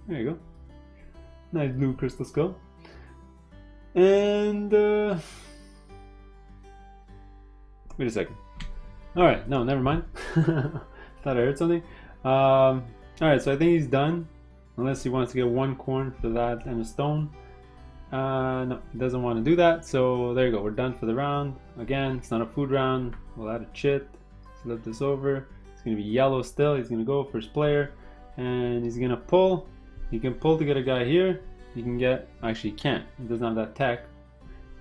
There you go. Nice blue Crystal Skull. And... wait a second. Alright, no, never mind. Thought I heard something. Alright, so I think he's done. Unless he wants to get 1 corn for that and a stone. No, he doesn't want to do that. So there you go. We're done for the round. Again, it's not a food round. We'll add a chit. Flip this over. It's going to be yellow still. He's going to go first player. And he's going to pull. He can pull to get a guy here. He can get... Actually, he can't. He doesn't have that tech.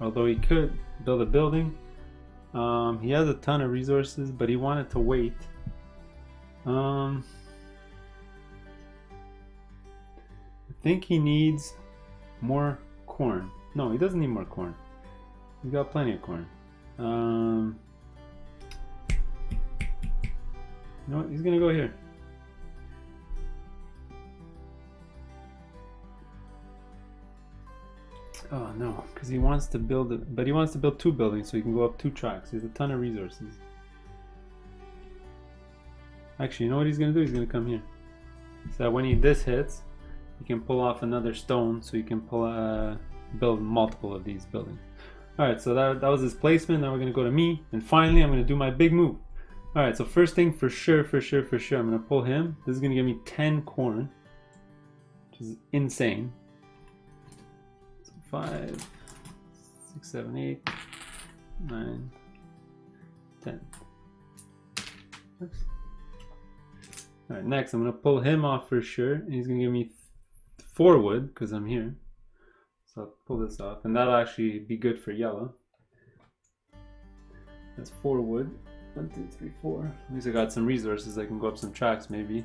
Although he could build a building. He has a ton of resources, but he wanted to wait. I think he needs more corn. No, he doesn't need more corn. He's got plenty of corn. You know what? He's gonna go here. Oh no, because he wants to build it, but he wants to build 2 buildings so he can go up 2 tracks. He has a ton of resources. Actually, you know what he's gonna do? He's gonna come here. So that when this hits, he can pull off another stone, so he can build multiple of these buildings. Alright, so that was his placement. Now we're gonna go to me, and finally I'm gonna do my big move. Alright, so first thing for sure, I'm gonna pull him. This is gonna give me 10 corn, which is insane. 5, 6, 7, 8, 9, 10. Oops. Alright, next I'm going to pull him off for sure. And he's going to give me 4 wood because I'm here. So I'll pull this off. And that'll actually be good for yellow. That's 4 wood. 1, 2, 3, 4. At least I got some resources. I can go up some tracks maybe.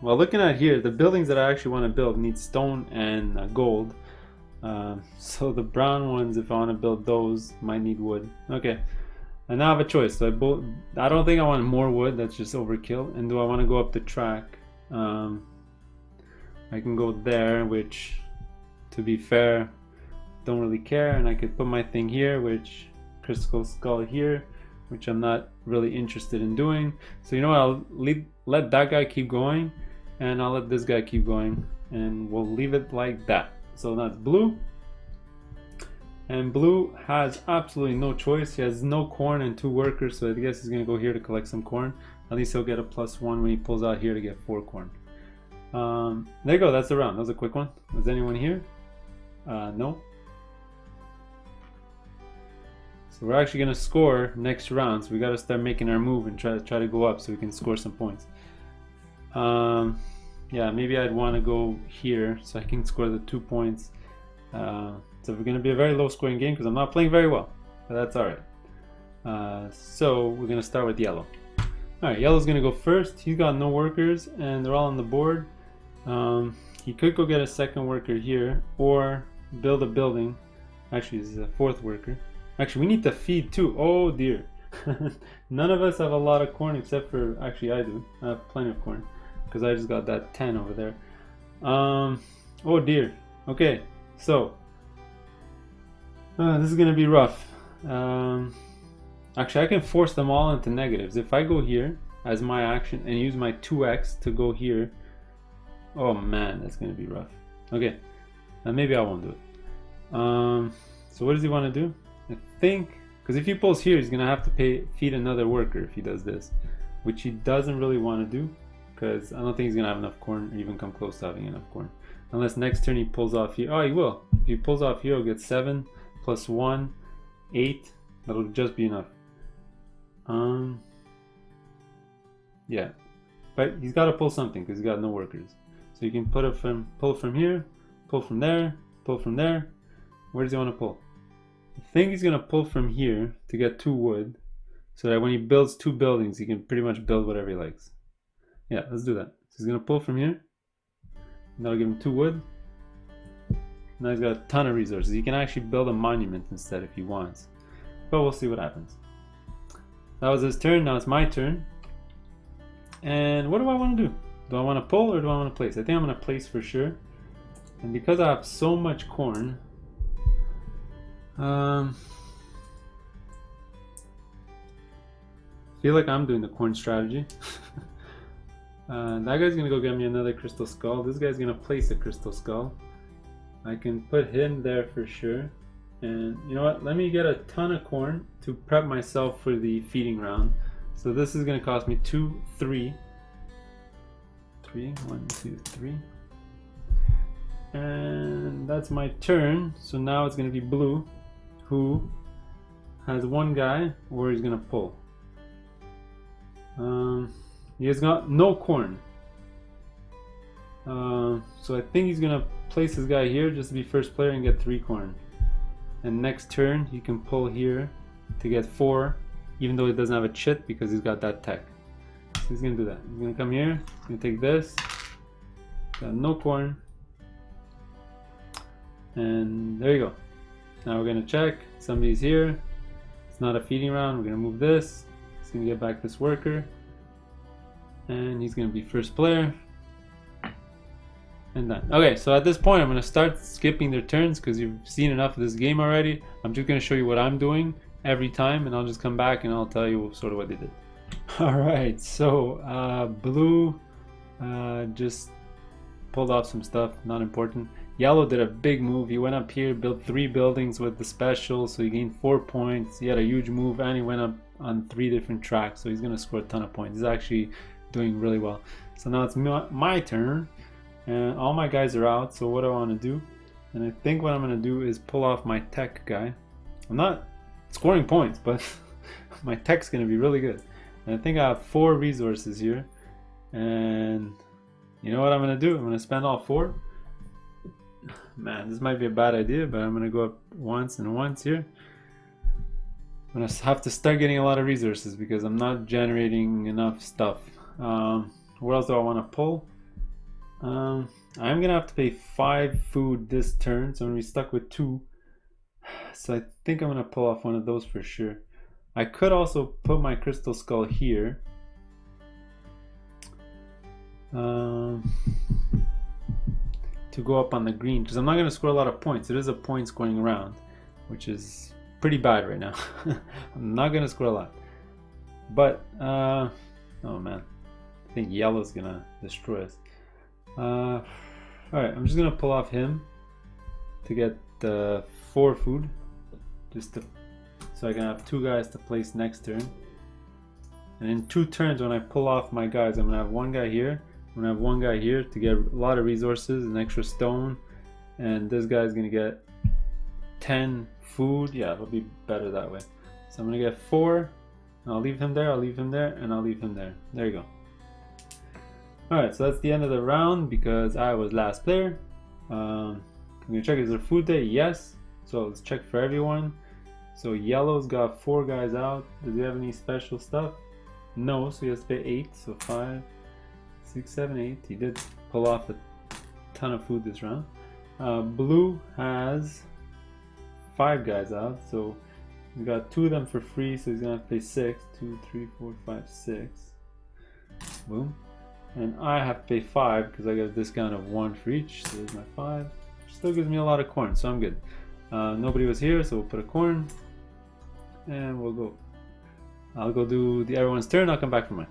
Well, looking at here, the buildings that I actually want to build need stone and gold. So the brown ones, if I want to build those, might need wood. Okay, and now I have a choice. So I don't think I want more wood. That's just overkill. And do I want to go up the track? I can go there, which, to be fair, 'Don't really care. And I could put my thing here, which Crystal Skull here, which I'm not really interested in doing. So you know what, I'll let that guy keep going, and I'll let this guy keep going, and we'll leave it like that. So that's blue. And blue has absolutely no choice. He has no corn and 2 workers, so I guess he's gonna go here to collect some corn. At least he'll get a +1 when he pulls out here to get 4 corn. There you go, that's the round. That was a quick one. Was anyone here? No. So we're actually gonna score next round, so we gotta start making our move and try to go up so we can score some points. Yeah, maybe I'd want to go here so I can score the 2 points. So we're going to be a very low scoring game because I'm not playing very well, but that's alright. So we're going to start with yellow. Alright, yellow's going to go first. He's got no workers and they're all on the board. He could go get a second worker here or build a building. Actually, this is a 4th worker. Actually, we need to feed too. Oh dear. None of us have a lot of corn except for, actually I do. I have plenty of corn because I just got that 10 over there. Oh dear. Okay, so this is gonna be rough. Actually, I can force them all into negatives. If I go here as my action and use my 2x to go here, oh man, that's gonna be rough. Okay, maybe I won't do it. So what does he want to do? I think, because if he pulls here, he's gonna have to feed another worker if he does this, which he doesn't really want to do, because I don't think he's gonna have enough corn or even come close to having enough corn. Unless next turn he pulls off here. Oh, he will. If he pulls off here, he'll get 7 + 1, 8. That'll just be enough. Yeah, but he's got to pull something because he's got no workers. So you can pull from here, pull from there, pull from there. Where does he want to pull? I think he's gonna pull from here to get 2 wood, so that when he builds 2 buildings, he can pretty much build whatever he likes. Yeah, let's do that. So he's gonna pull from here. And that'll give him 2 wood. Now he's got a ton of resources. He can actually build a monument instead if he wants. But we'll see what happens. That was his turn. Now it's my turn. And what do I want to do? Do I want to pull or do I want to place? I think I'm going to place for sure. And because I have so much corn, I feel like I'm doing the corn strategy. That guy's going to go get me another crystal skull. This guy's going to place a crystal skull. I can put him there for sure. And you know what? Let me get a ton of corn to prep myself for the feeding round. So this is going to cost me 2, 3. 1, 2, 3. And that's my turn. So now it's going to be blue, who has 1 guy where he's going to pull. He has got no corn. So I think he's going to place this guy here just to be first player and get 3 corn. And next turn he can pull here to get 4, even though he doesn't have a chit because he's got that tech. So he's gonna do that. He's gonna come here, he's gonna take this, got no corn, and there you go. Now we're gonna check, somebody's here, it's not a feeding round, we're gonna move this, he's gonna get back this worker, and he's gonna be first player. And done. Okay, so at this point I'm going to start skipping their turns because you've seen enough of this game already. I'm just going to show you what I'm doing every time, and I'll just come back and I'll tell you sort of what they did. Alright, so blue just pulled off some stuff, not important. Yellow did a big move. He went up here, built 3 buildings with the special, so he gained 4 points. He had a huge move and he went up on 3 different tracks, so he's going to score a ton of points. He's actually doing really well. So now it's my turn. And all my guys are out, so what do I want to do? And I think what I'm going to do is pull off my tech guy. I'm not scoring points, but my tech's going to be really good. And I think I have 4 resources here. And you know what I'm going to do? I'm going to spend all 4. Man, this might be a bad idea, but I'm going to go up once and once here. I'm going to have to start getting a lot of resources because I'm not generating enough stuff. What else do I want to pull? I'm gonna have to pay 5 food this turn, so I'm gonna be stuck with 2. So I think I'm gonna pull off one of those for sure. I could also put my crystal skull here. To go up on the green, because I'm not gonna score a lot of points. It is a point scoring round, which is pretty bad right now. I'm not gonna score a lot. But oh man, I think yellow's gonna destroy us. All right, I'm just gonna pull off him to get the 4 food, just to, so I can have 2 guys to place next turn. And in 2 turns, when I pull off my guys, I'm gonna have 1 guy here, I'm gonna have 1 guy here to get a lot of resources, an extra stone, and this guy's gonna get 10 food. Yeah, it'll be better that way. So I'm gonna get 4. I'll leave him there, I'll leave him there, and I'll leave him there. There you go. Alright, so that's the end of the round because I was last player. I'm gonna check, is there food day? Yes. So let's check for everyone. So yellow's got 4 guys out. Does he have any special stuff? No, so he has to pay 8. So 5, 6, 7, 8. He did pull off a ton of food this round. Blue has 5 guys out. So he's got 2 of them for free. So he's gonna have to pay 6. 2, 3, 4, 5, 6. Boom. And I have to pay 5 because I got a discount of 1 for each. So there's my 5. Still gives me a lot of corn, so I'm good. Nobody was here, so we'll put a corn. And we'll go. I'll go do everyone's turn. I'll come back for mine.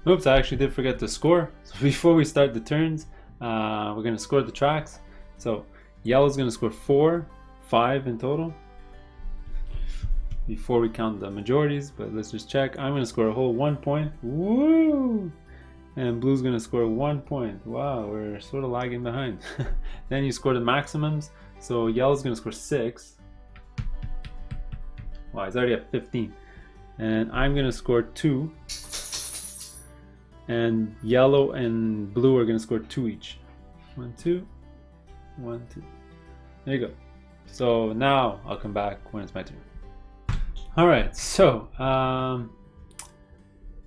Oops, I actually did forget to score. So before we start the turns, we're going to score the tracks. So yellow's going to score 4, 5 in total. Before we count the majorities, but let's just check. I'm going to score a whole 1 point. Woo! And blue's going to score 1 point. Wow, we're sort of lagging behind. Then you score the maximums. So yellow's going to score 6. Wow, he's already at 15. And I'm going to score 2. And yellow and blue are going to score 2 each. 1, 2. 1, 2. There you go. So now I'll come back when it's my turn. Alright, so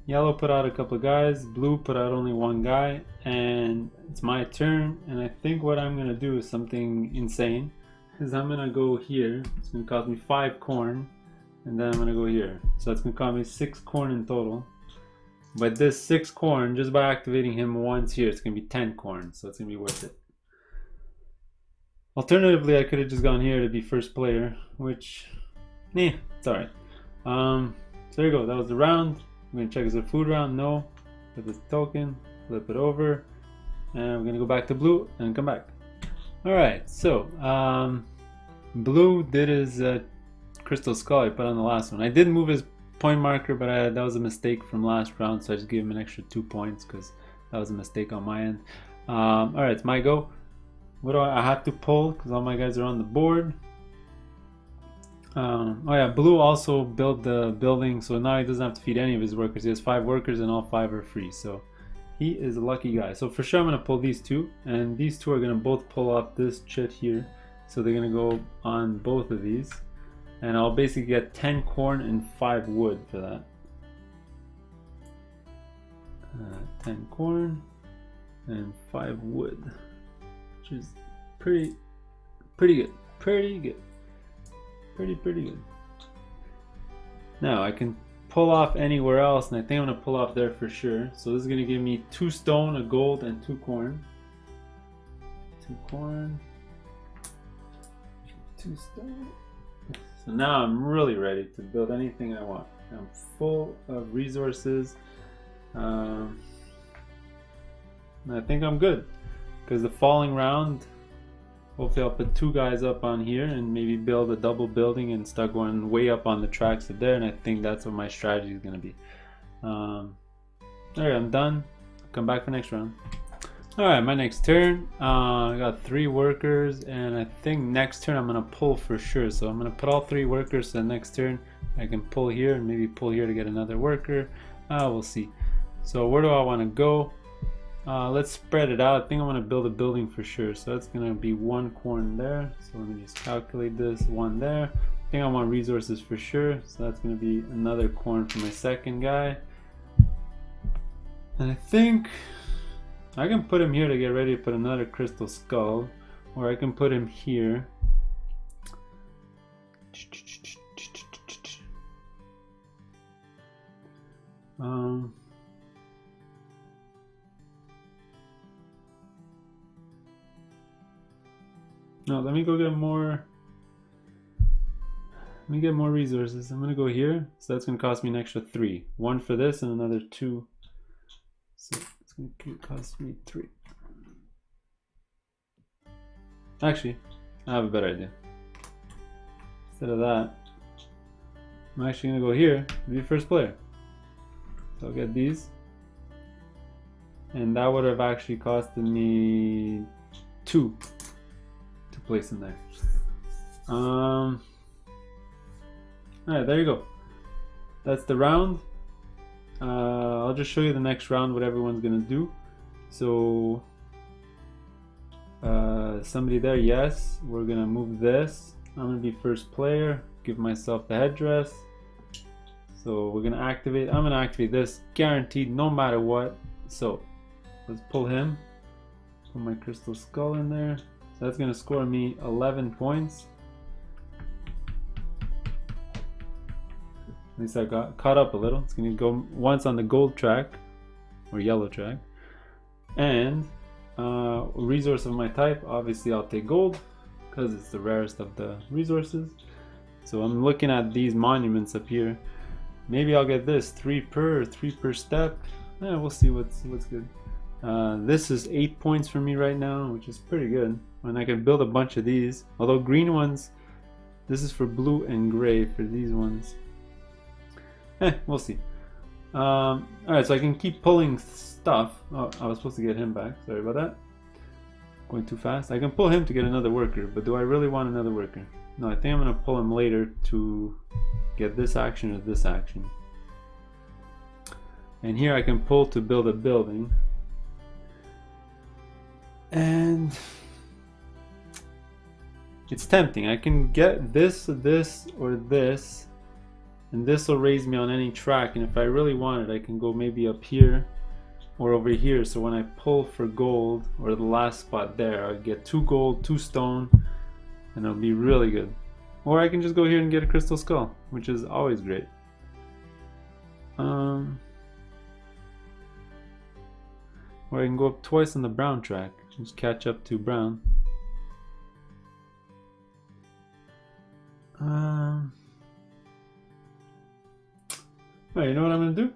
yellow put out a couple of guys, blue put out only 1 guy, and it's my turn. And I think what I'm gonna do is something insane, is I'm gonna go here. It's gonna cost me 5 corn, and then I'm gonna go here. So it's gonna cost me 6 corn in total. But this 6 corn, just by activating him once here, it's gonna be 10 corn, so it's gonna be worth it. Alternatively, I could have just gone here to be first player, which, it's alright. So there you go, that was the round. I'm gonna check, is it a food round? No. Put this token, flip it over, and we're gonna go back to blue and come back. Alright, so blue did his crystal skull I put on the last one. I did move his point marker, but that was a mistake from last round, so I just gave him an extra 2 points because that was a mistake on my end. Alright, it's my go. What do I have to pull because all my guys are on the board? Oh yeah, blue also built the building, so now he doesn't have to feed any of his workers. He has 5 workers and all 5 are free, so he is a lucky guy. So for sure I'm going to pull these 2, and these 2 are going to both pull off this chit here. So they're going to go on both of these, and I'll basically get 10 corn and 5 wood for that. 10 corn and 5 wood, which is pretty good. Pretty good. Now I can pull off anywhere else, and I think I'm gonna pull off there for sure. So this is gonna give me 2 stone, a gold, and 2 corn. 2 corn, 2 stone. So now I'm really ready to build anything I want. I'm full of resources. And I think I'm good because the following round, hopefully I'll put 2 guys up on here and maybe build a double building and start going way up on the tracks of there, and I think that's what my strategy is going to be. Alright, I'm done. Come back for next round. Alright, my next turn. I got 3 workers, and I think next turn I'm going to pull for sure. So I'm going to put all 3 workers, so the next turn I can pull here and maybe pull here to get another worker. We'll see. So where do I want to go? Let's spread it out. I think I want to build a building for sure. So that's going to be 1 corn there. So let me just calculate this. 1 there. I think I want resources for sure. So that's going to be another corn for my second guy. And I think I can put him here to get ready to put another crystal skull. Or I can put him here. No, let me go get more. let me get more resources. I'm gonna go here, so that's gonna cost me an extra 3. 1 for this and another 2. So it's gonna cost me 3. Actually, I have a better idea. Instead of that, I'm actually gonna go here to be first player. So I'll get these. And that would have actually costed me 2 to place in there. Alright, there you go. That's the round. I'll just show you the next round, what everyone's gonna do. So somebody there, yes, we're gonna move this. I'm gonna be first player, give myself the headdress. So we're gonna activate, I'm gonna activate this, guaranteed no matter what. So let's pull him, put my crystal skull in there. So that's gonna score me 11 points. At least I got caught up a little. It's gonna go once on the gold track, or yellow track. And resource of my type, obviously I'll take gold, because it's the rarest of the resources. So I'm looking at these monuments up here. Maybe I'll get this, 3 per step. We'll see what's good. This is 8 points for me right now, which is pretty good. And I can build a bunch of these. Although green ones, this is for blue and gray for these ones. We'll see. Alright, so I can keep pulling stuff. Oh, I was supposed to get him back. Sorry about that. Going too fast. I can pull him to get another worker, but do I really want another worker? No, I think I'm going to pull him later to get this action or this action. And here I can pull to build a building. And it's tempting. I can get this, or this. And this will raise me on any track, and if I really want it, I can go maybe up here or over here. So when I pull for gold, or the last spot there, I'll get 2 gold, 2 stone, and it'll be really good. Or I can just go here and get a crystal skull, which is always great. Or I can go up twice on the brown track, just catch up to brown. Alright, you know what I'm gonna do?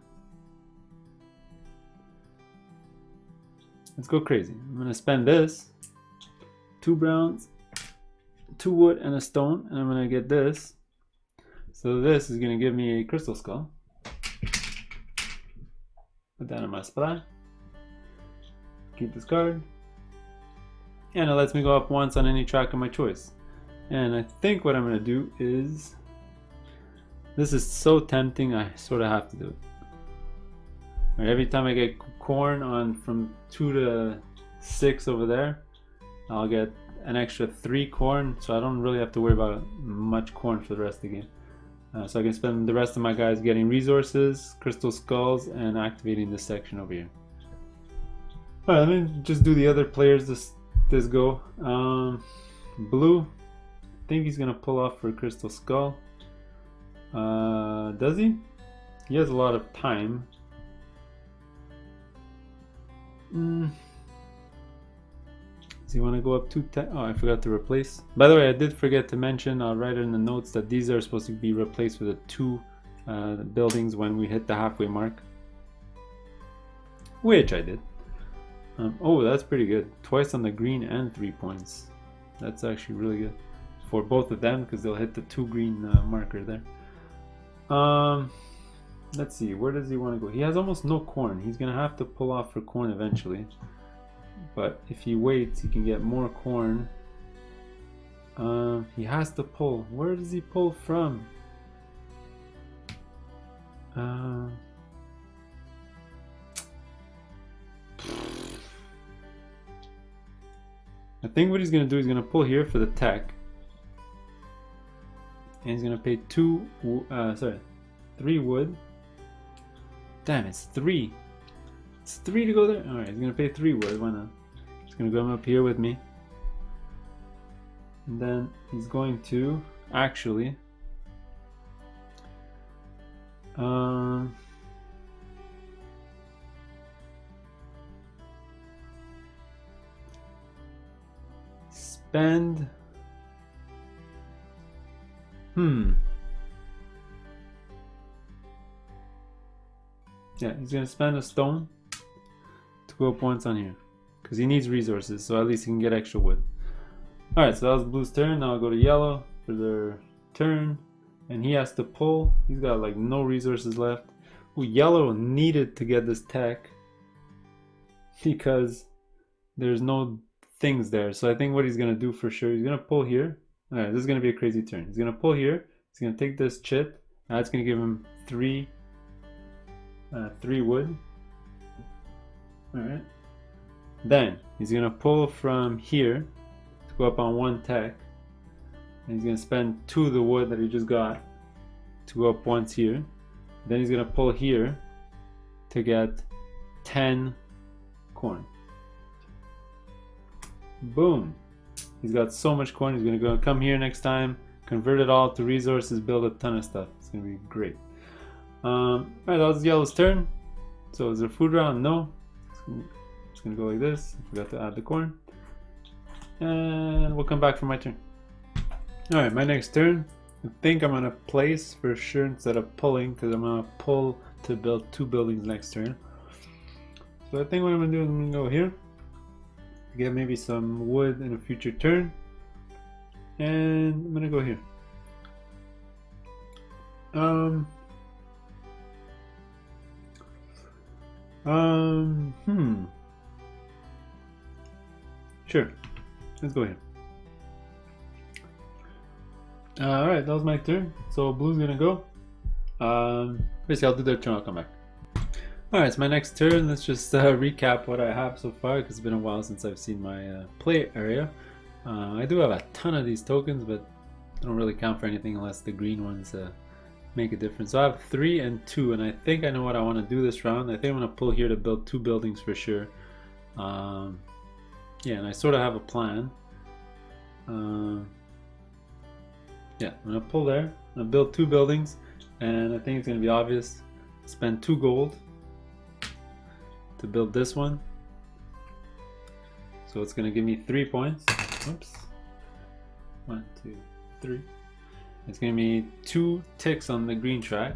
Let's go crazy. I'm gonna spend this, 2 browns, 2 wood, and a stone, and I'm gonna get this. So this is gonna give me a crystal skull. Put that in my splash. Keep this card. And it lets me go up once on any track of my choice. And I think what I'm gonna do is, this is so tempting, I sort of have to do it. Right, every time I get corn on from 2 to 6 over there, I'll get an extra 3 corn, so I don't really have to worry about much corn for the rest of the game. So I can spend the rest of my guys getting resources, crystal skulls, and activating this section over here. Alright, let me just do the other players this go. Blue, I think he's gonna pull off for a crystal skull. Does he? He has a lot of time. Does he want to go up to 10? Oh, I forgot to replace. By the way, I did forget to mention, I'll write it in the notes, that these are supposed to be replaced with the 2 buildings when we hit the halfway mark. Which I did. Oh, that's pretty good. Twice on the green and 3 points. That's actually really good for both of them, because they'll hit the 2 green marker there. Let's see, where does he want to go? He has almost no corn. He's gonna have to pull off for corn eventually, but if he waits, he can get more corn. He has to pull. Where does he pull from? I think what he's gonna do, he's gonna pull here for the tech, and he's gonna pay 3 wood. Damn, it's 3. It's 3 to go there. All right, he's gonna pay 3 wood. Why not? He's gonna come up here with me, and then he's going to actually spend Yeah, he's gonna spend a stone to go up once on here. Because he needs resources, so at least he can get extra wood. Alright, so that was blue's turn. Now I'll go to yellow for their turn. And he has to pull. He's got like no resources left. Ooh, yellow needed to get this tech because there's no things there. So I think what he's gonna do for sure, he's gonna pull here. Alright, this is gonna be a crazy turn. He's gonna pull here. He's gonna take this chit. That's gonna give him three wood. Alright. Then he's gonna pull from here to go up on one tech. And he's gonna spend 2 of the wood that he just got to go up once here. Then he's gonna pull here to get 10 corn. Boom. He's got so much corn. He's gonna come here next time, convert it all to resources, build a ton of stuff. It's gonna be great. Alright, that was yellow's turn. So is there food round? No. Just gonna go like this. I forgot to add the corn. And we'll come back for my turn. Alright, my next turn. I think I'm gonna place for sure instead of pulling, because I'm gonna pull to build 2 buildings next turn. So I think what I'm gonna do is I'm gonna go here, get maybe some wood in a future turn, and I'm gonna go here. Sure, let's go here. Alright, that was my turn. So blue's gonna go. Basically I'll do their turn, I'll come back. Alright, it's my next turn. Let's just recap what I have so far, because it's been a while since I've seen my play area. I do have a ton of these tokens, but I don't really count for anything unless the green ones make a difference. So I have 3 and 2, and I think I know what I want to do this round. I think I'm going to pull here to build 2 buildings for sure. Yeah, and I sort of have a plan. Yeah, I'm going to pull there. I'm going to build 2 buildings, and I think it's going to be obvious. Spend 2 gold to build this one. So it's going to give me 3 points. Oops. 1, 2, 3. It's going to be 2 ticks on the green track.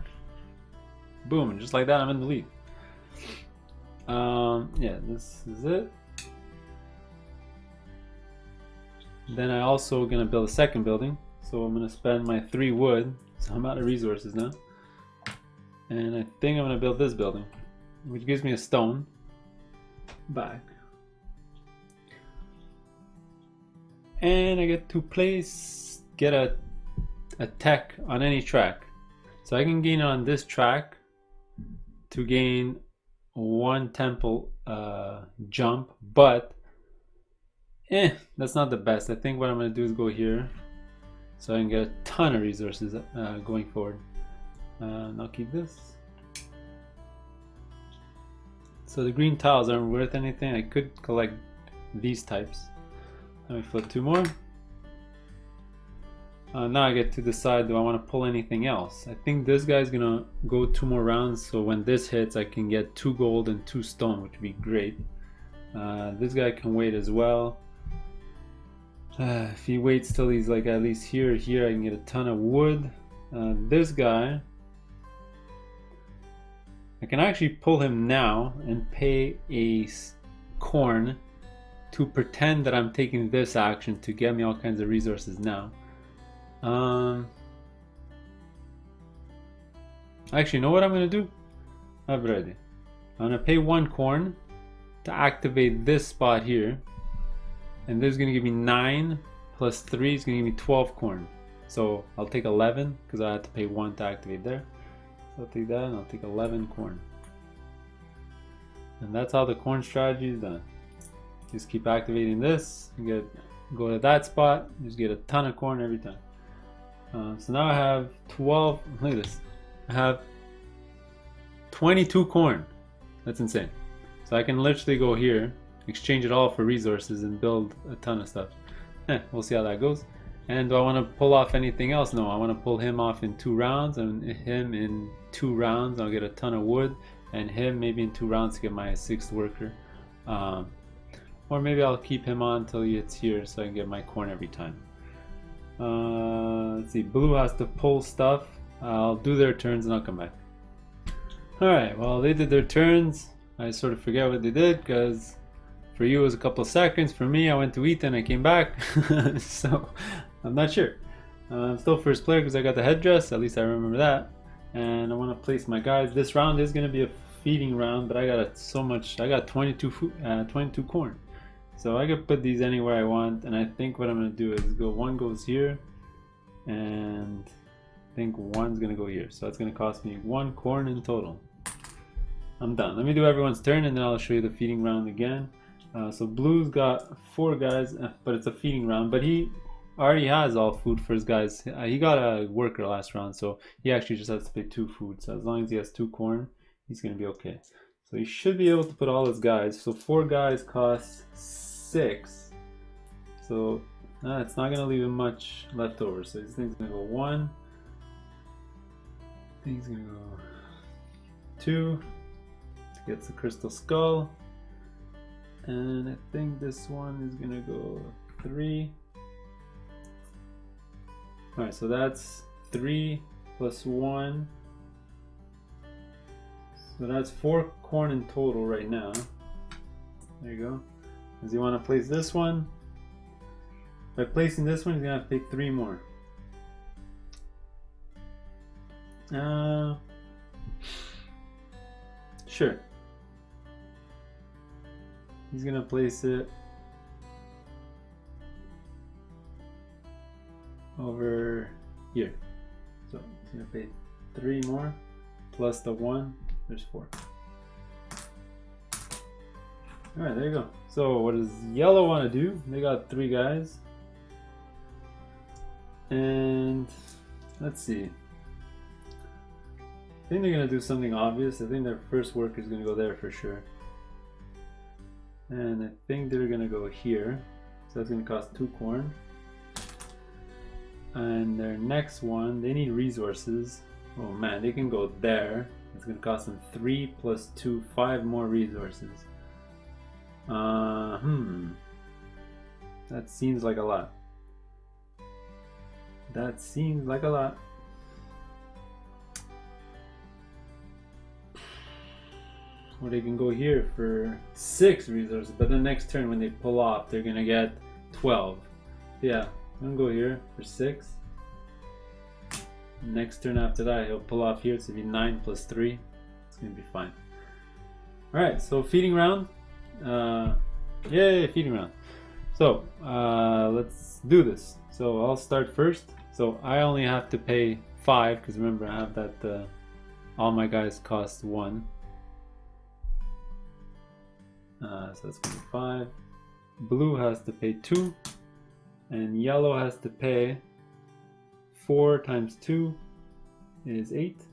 Boom, and just like that I'm in the lead. Yeah, this is it. Then I also going to build a second building. So I'm going to spend my 3 wood. So I'm out of resources now. And I think I'm going to build this building, which gives me a stone back. And I get to get a tech on any track. So I can gain on this track to gain 1 temple jump, but that's not the best. I think what I'm going to do is go here so I can get a ton of resources going forward. And I'll keep this. So the green tiles aren't worth anything. I could collect these types. Let me flip 2 more. Now I get to decide, do I want to pull anything else? I think this guy's gonna go 2 more rounds, so when this hits I can get 2 gold and 2 stone, which would be great. This guy can wait as well. If he waits till he's like at least here, I can get a ton of wood. This guy, I can actually pull him now and pay a corn to pretend that I'm taking this action to get me all kinds of resources now. Actually, you know what I'm going to do? I have it ready. I'm going to pay 1 corn to activate this spot here. And this is going to give me 9 plus 3 is going to give me 12 corn. So I'll take 11 because I had to pay 1 to activate there. So I'll take that and I'll take 11 corn. And that's how the corn strategy is done. Just keep activating this. You go to that spot. Just get a ton of corn every time. So now I have 12. Look at this. I have 22 corn. That's insane. So I can literally go here, exchange it all for resources, and build a ton of stuff. We'll see how that goes. And do I want to pull off anything else? No, I want to pull him off in 2 rounds, and him in 2 rounds. I'll get a ton of wood, and him maybe in 2 rounds to get my 6th worker. Or maybe I'll keep him on until he hits here so I can get my corn every time. Let's see, blue has to pull stuff. I'll do their turns and I'll come back. Alright, well, they did their turns. I sort of forget what they did because for you it was a couple of seconds. For me, I went to eat and I came back. So I'm not sure. I'm still first player because I got the headdress. At least I remember that. And I want to place my guys. This round is going to be a feeding round, but I got so much. I got 22 corn. So I could put these anywhere I want. And I think what I'm going to do is one goes here. And I think one's going to go here. So it's going to cost me 1 corn in total. I'm done. Let me do everyone's turn and then I'll show you the feeding round again. So Blue's got 4 guys, but it's a feeding round. But he already has all food for his guys. He got a worker last round, so he actually just has to pay 2 food. So as long as he has 2 corn, he's going to be okay. So he should be able to put all his guys. So 4 guys cost 6. So it's not going to leave him much left over. So this thing's going to go 1. Thing's going to go 2. Gets the crystal skull, and I think this one is gonna go 3. All right, so that's 3 plus 1, so that's 4 corn in total right now. There you go. Does he want to place this one? By placing this one, he's gonna have to take 3 more. Sure. He's gonna place it over here. So he's gonna pay 3 more plus the 1. There's 4. All right, there you go. So what does yellow want to do? They got 3 guys, and let's see. I think they're gonna do something obvious. I think their first worker is gonna go there for sure. And I think they're gonna go here, so that's gonna cost 2 corn. And their next one, they need resources. Oh man, they can go there. It's gonna cost them 3 plus 2, 5 more resources. That seems like a lot. That seems like a lot. Or they can go here for 6 resources, but the next turn when they pull off, they're gonna get 12. Yeah, I'm gonna go here for 6. Next turn after that, he'll pull off here, so it'll be 9 plus 3. It's gonna be fine. Alright, so feeding round. Yay, feeding round. So, let's do this. So I'll start first. So I only have to pay 5, because remember I have that all my guys cost 1. So that's gonna be 5. Blue has to pay 2, and yellow has to pay 4 times 2 is 8.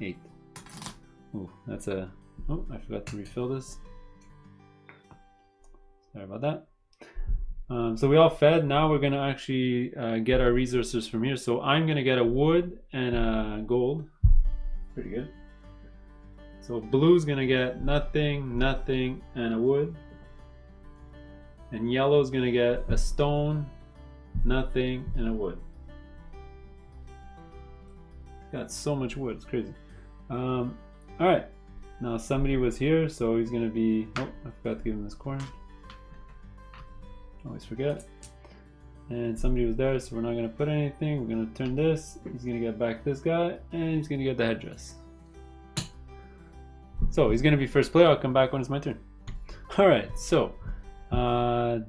8. Oh, that's a. Oh, I forgot to refill this. Sorry about that. So we all fed. Now we're gonna actually get our resources from here. So I'm gonna get a wood and a gold. Pretty good. So blue's gonna get nothing, nothing, and a wood. And yellow's gonna get a stone, nothing, and a wood. Got so much wood, it's crazy. Alright, now somebody was here, so he's gonna be. Oh, I forgot to give him this corn. Always forget. And somebody was there, so we're not gonna put anything. We're gonna turn this. He's gonna get back this guy, and he's gonna get the headdress. So he's gonna be first player. I'll come back when it's my turn. Alright, so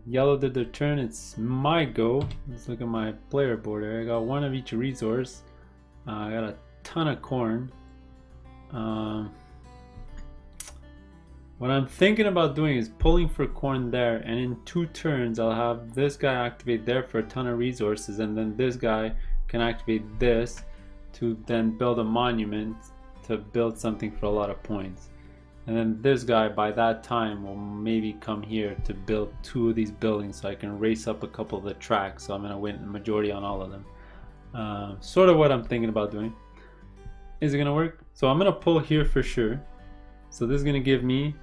yellow did their turn. It's my go. Let's look at my player board here. I got 1 of each resource. I got a ton of corn. What I'm thinking about doing is pulling for corn there, and in 2 turns I'll have this guy activate there for a ton of resources, and then this guy can activate this to then build a monument to build something for a lot of points. And then this guy by that time will maybe come here to build 2 of these buildings, so I can race up a couple of the tracks, so I'm going to win the majority on all of them. Sort of what I'm thinking about doing. Is it going to work? So I'm going to pull here for sure. So this is going to give me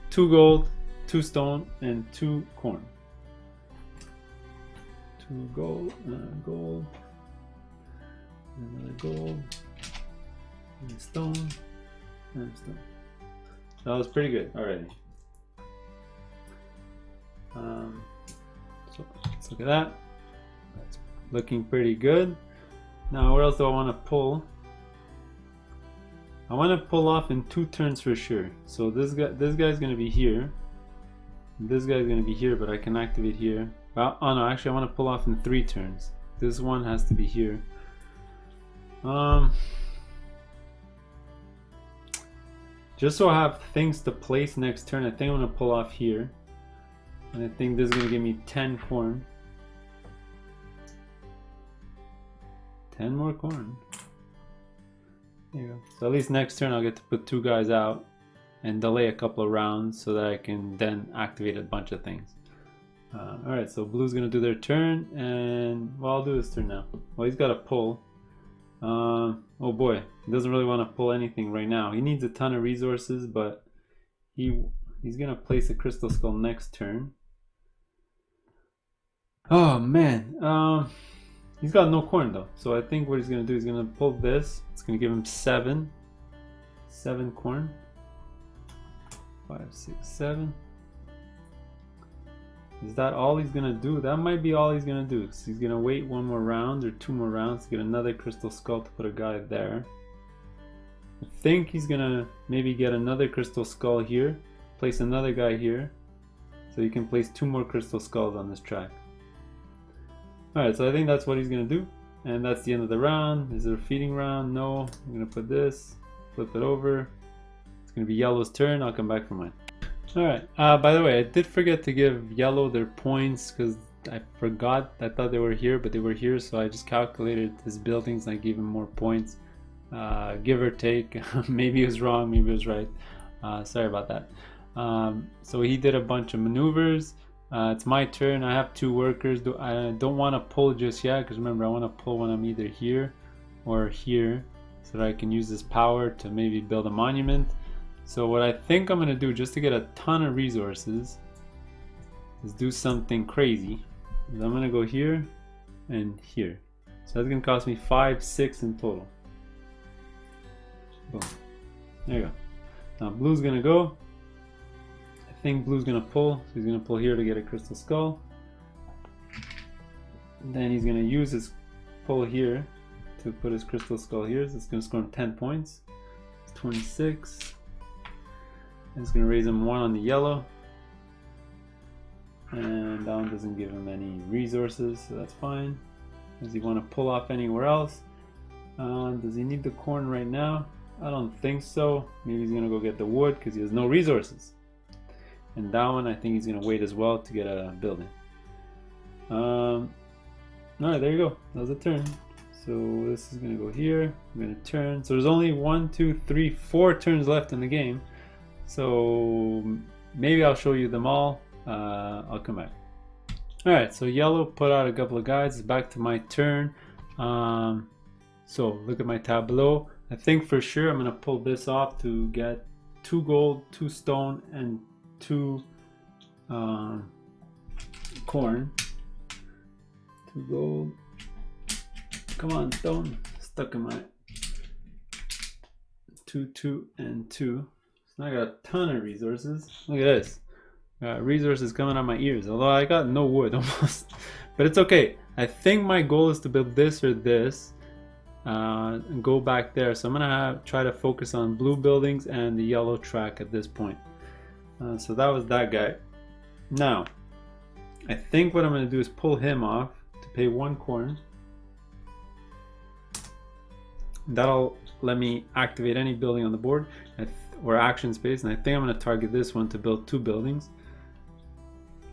2 gold, 2 stone, and 2 corn. 2 gold, gold, another gold, And stone. And stone. That was pretty good already. So let's look at that. That's looking pretty good. Now, where else do I want to pull? I want to pull off in 2 turns for sure. So this guy's going to be here. This guy's going to be here, but I can activate here. Well, oh no, actually I want to pull off in 3 turns. This one has to be here. Just so I have things to place next turn, I think I'm going to pull off here. And I think this is going to give me 10 corn. 10 more corn. There you go. So at least next turn I'll get to put 2 guys out and delay a couple of rounds so that I can then activate a bunch of things. Alright, so blue's gonna do their turn, and well, I'll do this turn now. Well, he's got a pull. Oh boy, he doesn't really want to pull anything right now. He needs a ton of resources, but he's gonna place a crystal skull next turn. Oh man, he's got no corn though, so I think what he's gonna do is gonna pull this. It's gonna give him 7 corn. 5, 6, 7. Is that all he's gonna do? That might be all he's gonna do. So he's gonna wait 1 more round or 2 more rounds to get another crystal skull to put a guy there. I think he's gonna maybe get another crystal skull here, place another guy here, so you can place 2 more crystal skulls on this track. Alright, so I think that's what he's gonna do, and that's the end of the round. Is it a feeding round? No. I'm gonna put this, flip it over. It's gonna be yellow's turn. I'll come back for mine. Alright, by the way, I did forget to give yellow their points because I forgot. I thought they were here, but they were here, so I just calculated his buildings and I gave him more points. Give or take. Maybe it was wrong, maybe it was right. Sorry about that. So he did a bunch of maneuvers. It's my turn. I have 2 workers. I don't want to pull just yet because remember, I want to pull when I'm either here or here so that I can use this power to maybe build a monument. So what I think I'm going to do just to get a ton of resources is do something crazy. I'm going to go here and here. So that's going to cost me 5, 6 in total. Boom. There you go. Now blue's going to go. I think blue's going to pull. So he's going to pull here to get a crystal skull. And then he's going to use his pull here to put his crystal skull here. So it's going to score him 10 points. It's 26. It's going to raise him 1 on the yellow, and that one doesn't give him any resources, so that's fine. Does he want to pull off anywhere else? Does he need the corn right now? I don't think so. Maybe he's going to go get the wood because he has no resources. And that one I think he's going to wait as well to get a building. Alright, there you go. That was a turn. So this is going to go here. I'm going to turn. So there's only 1, 2, 3, 4 turns left in the game. So maybe I'll show you them all. I'll come back. Alright, so yellow put out a couple of guys. It's back to my turn. So look at my tableau. I think for sure I'm going to pull this off to get 2 gold, 2 stone, and 2 corn. 2 gold. Come on, stone. Stuck in my 2, 2, and 2. So I got a ton of resources. Look at this. Resources coming out my ears. Although I got no wood almost. But it's okay. I think my goal is to build this or this. And go back there. So I'm going to try to focus on blue buildings and the yellow track at this point. So that was that guy. Now, I think what I'm going to do is pull him off to pay 1 corn. That'll let me activate any building on the board or action space, and I think I'm going to target this one to build 2 buildings.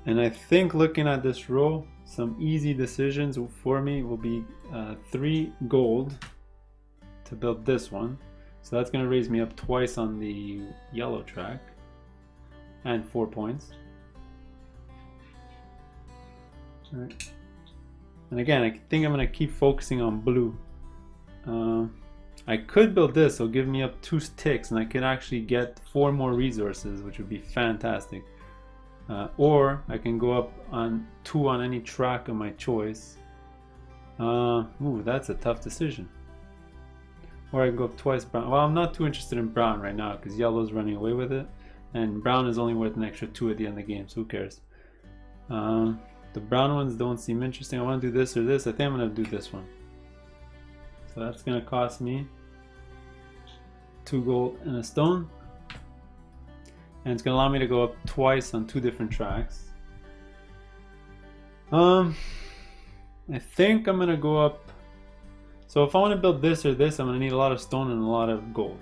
And I think looking at this row, some easy decisions for me will be 3 gold to build this one. So that's going to raise me up twice on the yellow track and 4 points. All right. And again, I think I'm going to keep focusing on blue. I could build this, it'll give me up 2 ticks and I could actually get 4 more resources, which would be fantastic. Or I can go up on 2 on any track of my choice. Ooh, that's a tough decision. Or I can go up twice brown. Well, I'm not too interested in brown right now because yellow's running away with it. And brown is only worth an extra 2 at the end of the game, so who cares? The brown ones don't seem interesting. I want to do this or this. I think I'm going to do this one. So that's going to cost me 2 gold and a stone. And it's going to allow me to go up twice on 2 different tracks. I think I'm going to go up. So if I want to build this or this, I'm going to need a lot of stone and a lot of gold.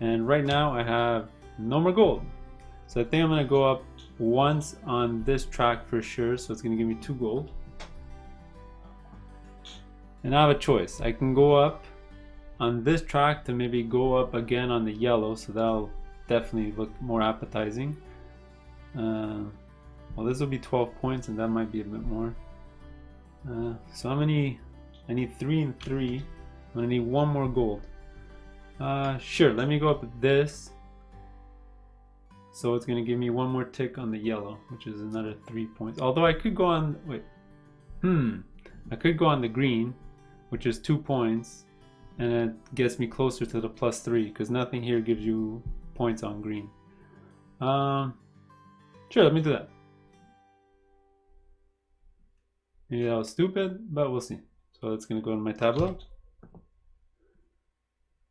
And right now I have no more gold. So I think I'm going to go up once on this track for sure. So it's going to give me 2 gold. And I have a choice. I can go up on this track to maybe go up again on the yellow. So that'll definitely look more appetizing. Well, this will be 12 points and that might be a bit more. So how many? I need 3 and 3. I'm gonna need 1 more gold. Sure, let me go up with this. So it's gonna give me 1 more tick on the yellow, which is another 3 points. Although I could go on, wait. I could go on the green, which is 2 points, and it gets me closer to the +3 because nothing here gives you points on green. Sure, let me do that. Maybe that was stupid, but we'll see. So it's going to go in my tableau.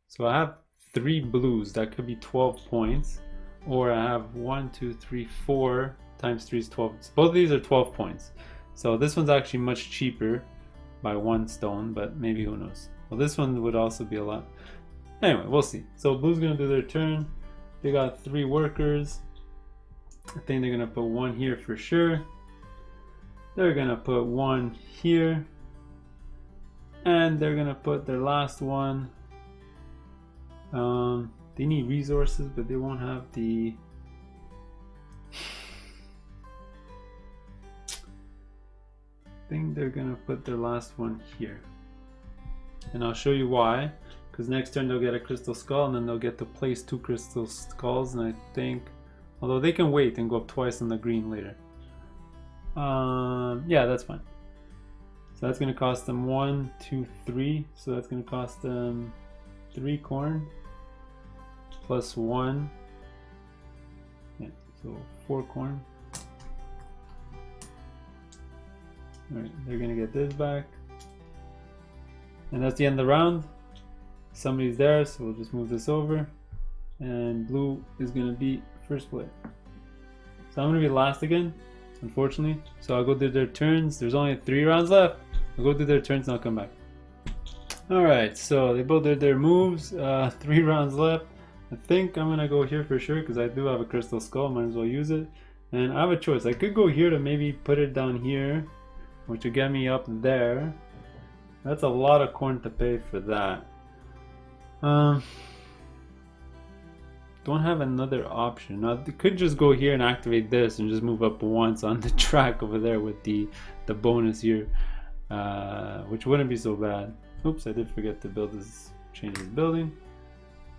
So I have 3 blues. That could be 12 points. Or I have 1, 2, 3, 4 times 3 is 12. Both of these are 12 points. So this one's actually much cheaper by 1 stone, but maybe who knows. Well, this one would also be a lot. Anyway, we'll see. So blue's going to do their turn. They got 3 workers. I think they're going to put 1 here for sure. They're going to put 1 here. And they're going to put their last one. They need resources, but they won't have the... I think they're going to put their last one here. And I'll show you why. Because next turn they'll get a crystal skull and then they'll get to place 2 crystal skulls. And I think... Although they can wait and go up twice on the green later. Yeah, that's fine. So that's going to cost them 1, 2, 3. So that's going to cost them 3 corn plus 1. Yeah, so 4 corn. Alright, they're going to get this back. And that's the end of the round. Somebody's there, so we'll just move this over. And blue is going to be first play. So I'm going to be last again, unfortunately. So I'll go do their turns. There's only 3 rounds left. I'll go do their turns and I'll come back. Alright, so they both did their moves. 3 rounds left. I think I'm going to go here for sure because I do have a crystal skull. Might as well use it. And I have a choice. I could go here to maybe put it down here, which would get me up there. That's a lot of corn to pay for that. Don't have another option. Now, they could just go here and activate this and just move up once on the track over there with the bonus here, which wouldn't be so bad. Oops, I did forget to build this, change this building.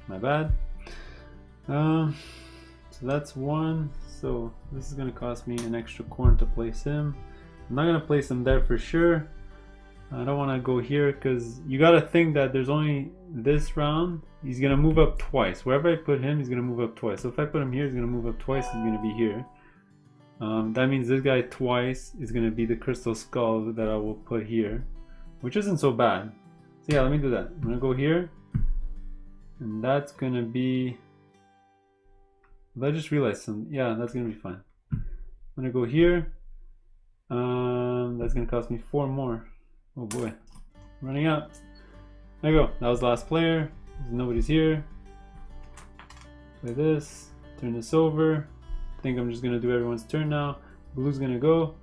My bad. So that's 1. So this is going to cost me an extra corn to place him. I'm not going to place him there for sure. I don't want to go here because you got to think that there's only this round. He's going to move up twice. Wherever I put him, he's going to move up twice. So if I put him here, he's going to move up twice. He's going to be here. That means this guy twice is going to be the crystal skull that I will put here, which isn't so bad. So yeah, let me do that. I'm going to go here. And that's going to be... I just realized some... Yeah, that's going to be fine. I'm going to go here. That's going to cost me 4 more. Oh boy, running out. There you go. That was the last player. Nobody's here. Play this. Turn this over. I think I'm just gonna do everyone's turn now. Blue's gonna go.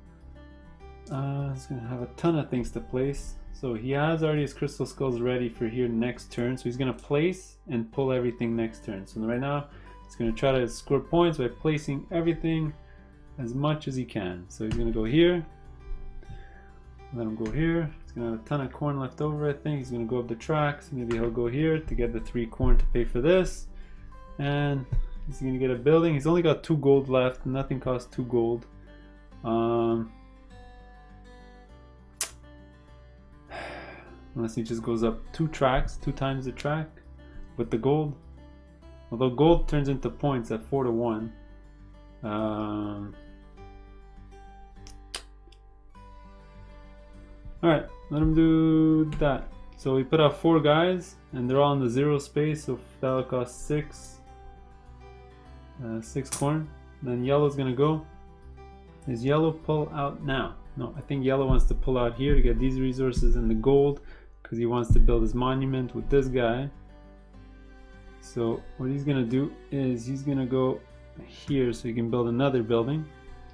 He's gonna have a ton of things to place. So he has already his crystal skulls ready for here next turn. So he's gonna place and pull everything next turn. So right now he's gonna try to score points by placing everything as much as he can. So he's gonna go here. Let him go here. He's gonna have a ton of corn left over. I think he's gonna go up the tracks. Maybe he'll go here to get the 3 corn to pay for this, and he's gonna get a building. He's only got 2 gold left. Nothing costs 2 gold. unless he just goes up 2 tracks, 2 times the track with the gold. Although gold turns into points at 4 to 1. Alright, let him do that. So we put out 4 guys, and they're all in the 0 space, so that'll cost 6 corn. Then yellow's gonna go. Is yellow pull out now? No, I think yellow wants to pull out here to get these resources and the gold, because he wants to build his monument with this guy. So what he's gonna do is he's gonna go here so he can build another building.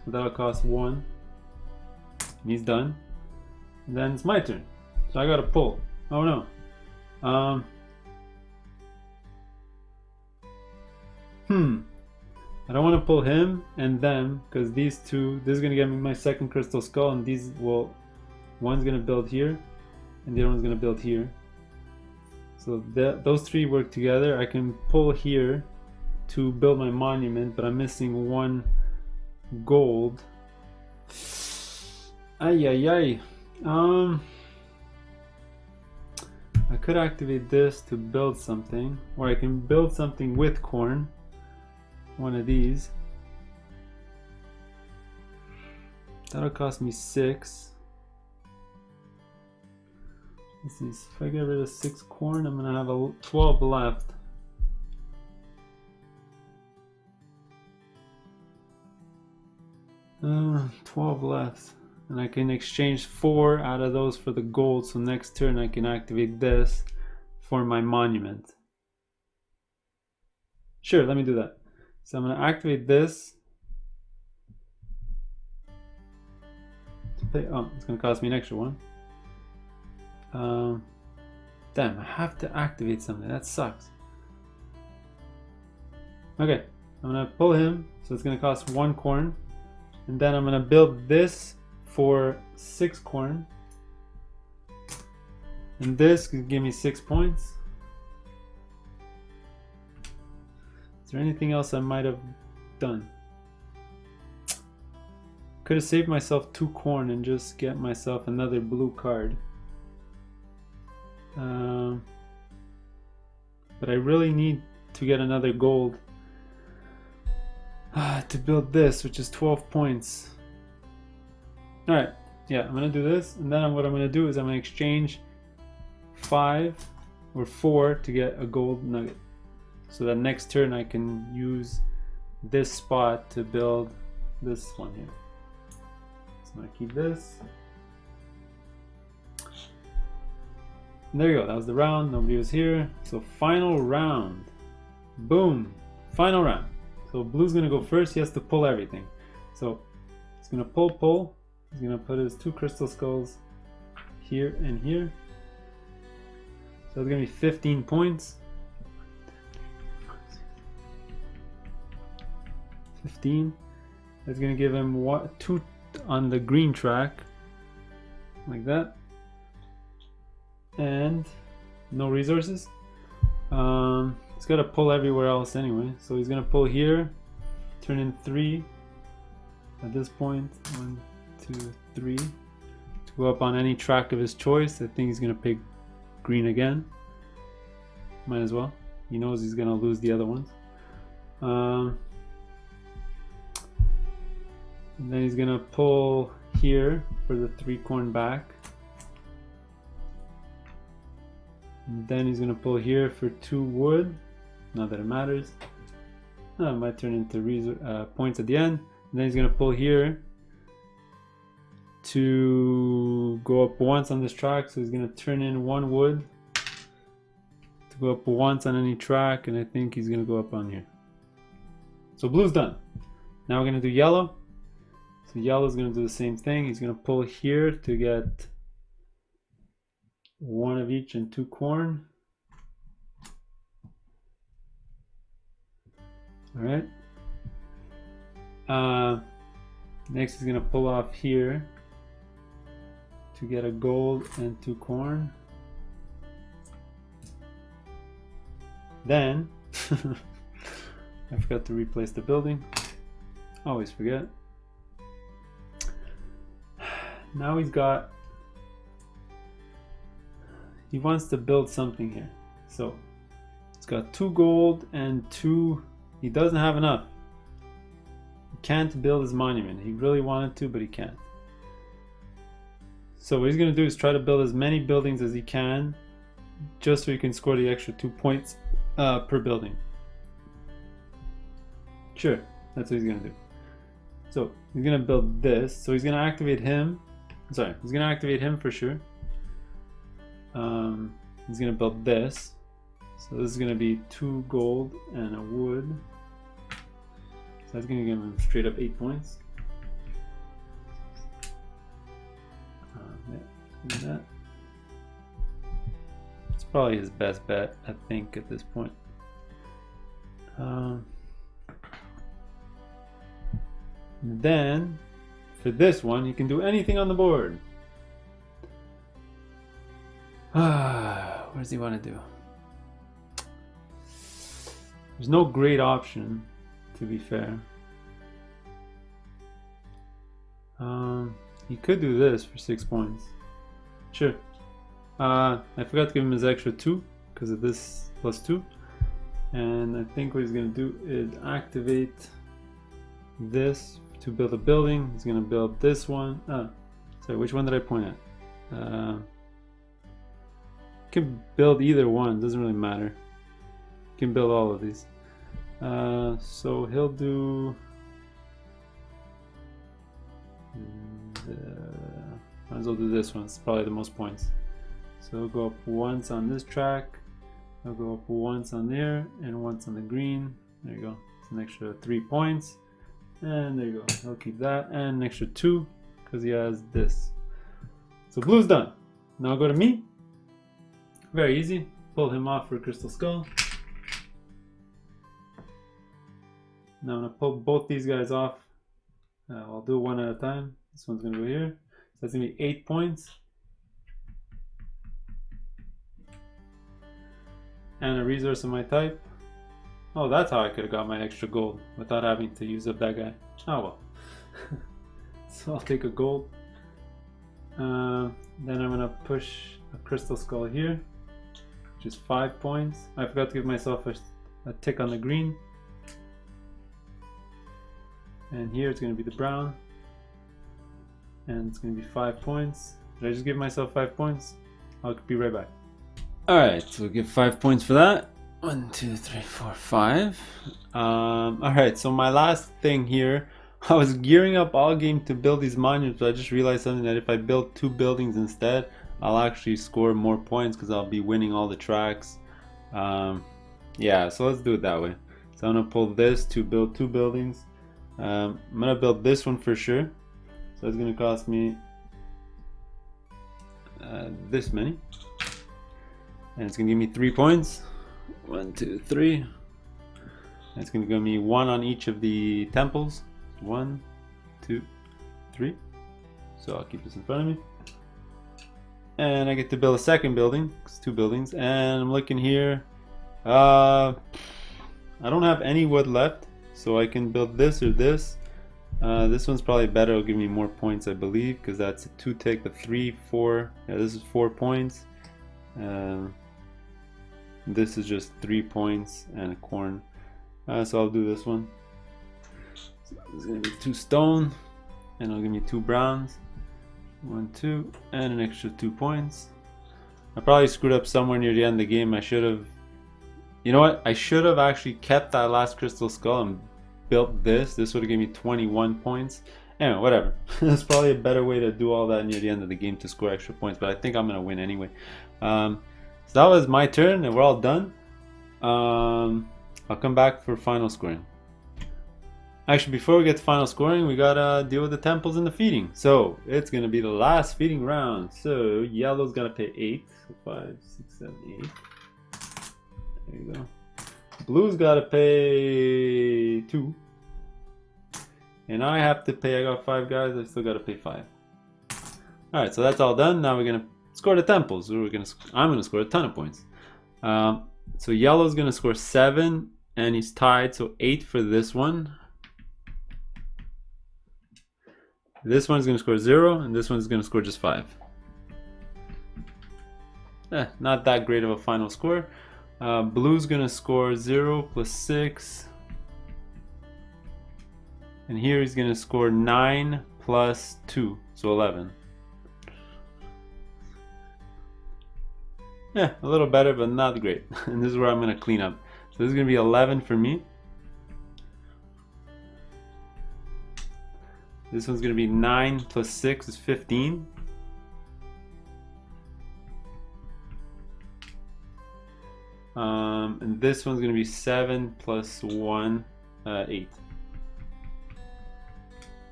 So that'll cost 1. And he's done. And then it's my turn. So I gotta pull. Oh no. I don't want to pull him and them, because these two, this is going to get me my second crystal skull, and these will, one's going to build here and the other one's going to build here. So those 3 work together. I can pull here to build my monument, but I'm missing 1 gold. Ay ay ay. I could activate this to build something, or I can build something with corn. One of these. That'll cost me 6. Let's see, if I get rid of 6 corn, I'm gonna have 12 left. Uh, 12 left. And I can exchange 4 out of those for the gold, so next turn I can activate this for my monument. Sure, let me do that. So I'm going to activate this. Oh, it's going to cost me an extra 1. Damn, I have to activate something. That sucks. Okay, I'm going to pull him, so it's going to cost 1 corn. And then I'm going to build this for 6 corn. And this could give me 6 points. Is there anything else I might have done? Could have saved myself 2 corn and just get myself another blue card. But I really need to get another gold to build this, which is 12 points. Alright, yeah, I'm gonna do this, and then what I'm gonna do is I'm gonna exchange 5 or 4 to get a gold nugget. So that next turn I can use this spot to build this one here. So I'm gonna keep this. And there you go, that was the round, nobody was here. So final round. Boom, final round. So blue's gonna go first, he has to pull everything. So he's gonna pull. He's gonna put his 2 crystal skulls here and here. So it's gonna be 15 points. 15. That's gonna give him 2 on the green track, like that, and no resources. He's got to pull everywhere else anyway, so he's gonna pull here, turn in 3 at this point. 1, 2, 3 to go up on any track of his choice. I think he's gonna pick green again. Might as well. He knows he's gonna lose the other ones. And then he's gonna pull here for the 3 corn back. And then he's gonna pull here for 2 wood. Not that it matters. It might turn into points at the end. And then he's gonna pull here to go up once on this track. So he's gonna turn in 1 wood to go up once on any track, and I think he's gonna go up on here. So blue's done. Now we're gonna do yellow. So yellow's gonna do the same thing. He's gonna pull here to get 1 of each and 2 corn. All right. Next he's gonna pull off here to get a gold and 2 corn. Then I forgot to replace the building. Always forget. Now he's got he wants to build something here. So it's got 2 gold and 2. He doesn't have enough. He can't build his monument. He really wanted to, but he can't. So what he's going to do is try to build as many buildings as he can, just so he can score the extra 2 points per building. Sure, that's what he's going to do. So he's going to build this. So he's going to activate him. Sorry, he's going to activate him for sure. He's going to build this. So this is going to be 2 gold and a wood. So that's going to give him straight up 8 points. Yeah, do that. It's probably his best bet, I think, at this point. Then, for this one, you can do anything on the board. What does he want to do? There's no great option, to be fair. He could do this for 6 points. Sure. I forgot to give him his extra 2 because of this +2. And I think what he's going to do is activate this to build a building. He's going to build this one. Sorry, which one did I point at? You can build either one, doesn't really matter. You can build all of these. So he'll do might as well do this one. It's probably the most points. So he'll go up once on this track, he'll go up once on there, and once on the green. There you go. It's an extra 3 points. And there you go. He'll keep that, and an extra 2 because he has this. So blue's done. Now I'll go to me. Very easy. Pull him off for a crystal skull. Now I'm going to pull both these guys off. I'll do one at a time. This one's going to go here. So that's going to be 8 points. And a resource of my type. Oh, that's how I could have got my extra gold without having to use up that guy. Oh well. So I'll take a gold. Then I'm going to push a crystal skull here, which is 5 points. I forgot to give myself a tick on the green. And here it's going to be the brown. And it's going to be 5 points. Did I just give myself 5 points? I'll be right back. Alright, so we'll give 5 points for that. 1, 2, 3, 4, 5. Alright, so my last thing here, I was gearing up all game to build these monuments, but I just realized something, that if I build 2 buildings instead, I'll actually score more points because I'll be winning all the tracks. Yeah, so let's do it that way. So I'm going to pull this to build 2 buildings. I'm going to build this one for sure. So it's going to cost me this many. And it's going to give me 3 points. 1, 2, 3. And it's going to give me 1 on each of the temples. 1, 2, 3. So I'll keep this in front of me. And I get to build a second building. It's 2 buildings. And I'm looking here. I don't have any wood left, so I can build this or this. This one's probably better. It'll give me more points, I believe, because that's a 2 tick, the 3, 4. Yeah, this is 4 points. This is just 3 points and a corn. So I'll do this one. So it's gonna be 2 stone, and it'll give me 2 browns. 1, 2, and an extra 2 points. I probably screwed up somewhere near the end of the game. I should have. You know what? I should have actually kept that last crystal skull and built this. This would have given me 21 points. Anyway, whatever. That's probably a better way to do all that near the end of the game to score extra points, but I think I'm going to win anyway. So that was my turn, and we're all done. I'll come back for final scoring. Actually, before we get to final scoring, we got to deal with the temples and the feeding. So it's going to be the last feeding round. So yellow's got to pay 8. So 5, 6, 7, 8. There you go. Blue's got to pay 2. And I have to pay, I got 5 guys, I still got to pay 5. Alright, so that's all done. Now we're going to score the temples. I'm going to score a ton of points. So yellow's going to score 7, and he's tied, so 8 for this one. This one's going to score 0, and this one's going to score just 5. Not that great of a final score. Blue's gonna score 0 plus 6. And here he's gonna score 9 plus 2, so 11. Yeah, a little better, but not great. And this is where I'm gonna clean up. So this is gonna be 11 for me. This one's gonna be 9 plus 6 is 15. And this one's gonna be 7 plus 1, 8.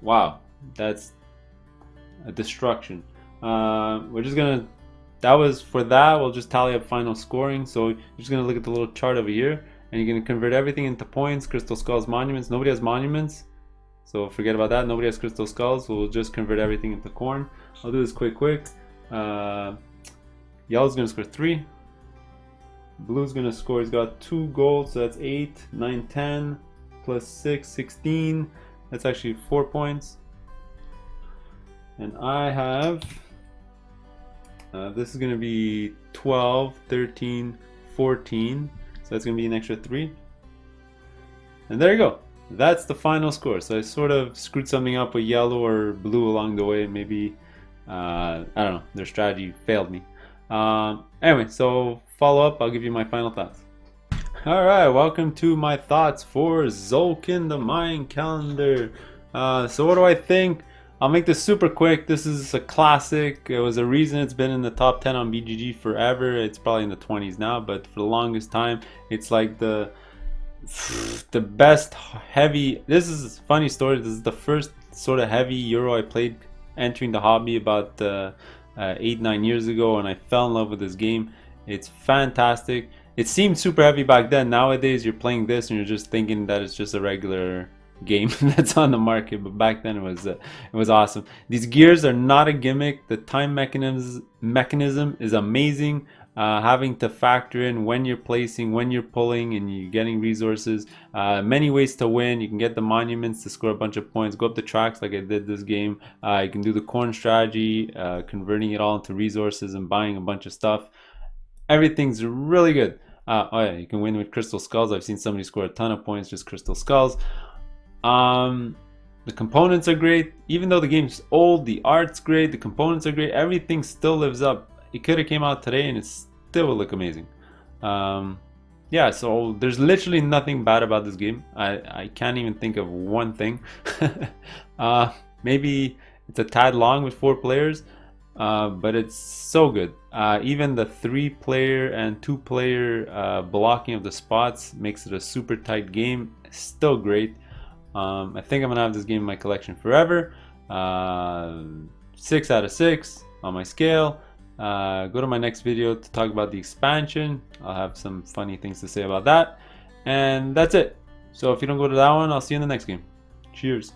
Wow, that's a destruction. We're just gonna, that was for that, we'll just tally up final scoring. So you're just gonna look at the little chart over here, and you're gonna convert everything into points. Crystal skulls, monuments. Nobody has monuments, so forget about that. Nobody has crystal skulls, so we'll just convert everything into corn. I'll do this quick. Yellow's gonna score 3. Blue's gonna score, he's got 2 gold, so that's 8, 9, 10, plus 6, 16. That's actually 4 points. And I have, this is gonna be 12, 13, 14. So that's gonna be an extra 3. And there you go. That's the final score. So I sort of screwed something up with yellow or blue along the way. Maybe, I don't know, their strategy failed me. Anyway, so follow up, I'll give you my final thoughts. Alright, welcome to my thoughts for Tzolkin the Mayan calendar. So what do I think? I'll make this super quick. This is a classic. It was a reason it's been in the top 10 on BGG forever. It's probably in the 20s now, but for the longest time, it's like the best heavy. This is a funny story. This is the first sort of heavy Euro I played entering the hobby about 8-9 years ago, and I fell in love with this game. It's fantastic. It seemed super heavy back then. Nowadays you're playing this and you're just thinking that it's just a regular game that's on the market, but back then it was awesome. These gears are not a gimmick. The time mechanism is amazing. Having to factor in when you're placing, when you're pulling, and you're getting resources. Many ways to win. You can get the monuments to score a bunch of points, go up the tracks like I did this game. You can do the corn strategy, converting it all into resources and buying a bunch of stuff. Everything's really good. Oh yeah, you can win with crystal skulls. I've seen somebody score a ton of points just crystal skulls. The components are great. Even though the game's old, the art's great, the components are great. Everything still lives up. It could have came out today and it still would look amazing. Yeah, so there's literally nothing bad about this game. I can't even think of one thing. Maybe it's a tad long with 4 players. But it's so good. Even the 3-player and 2-player blocking of the spots makes it a super tight game. Still great. I think I'm gonna have this game in my collection forever. 6 out of 6 on my scale. Go to my next video to talk about the expansion. I'll have some funny things to say about that. And that's it. So if you don't go to that one, I'll see you in the next game. Cheers.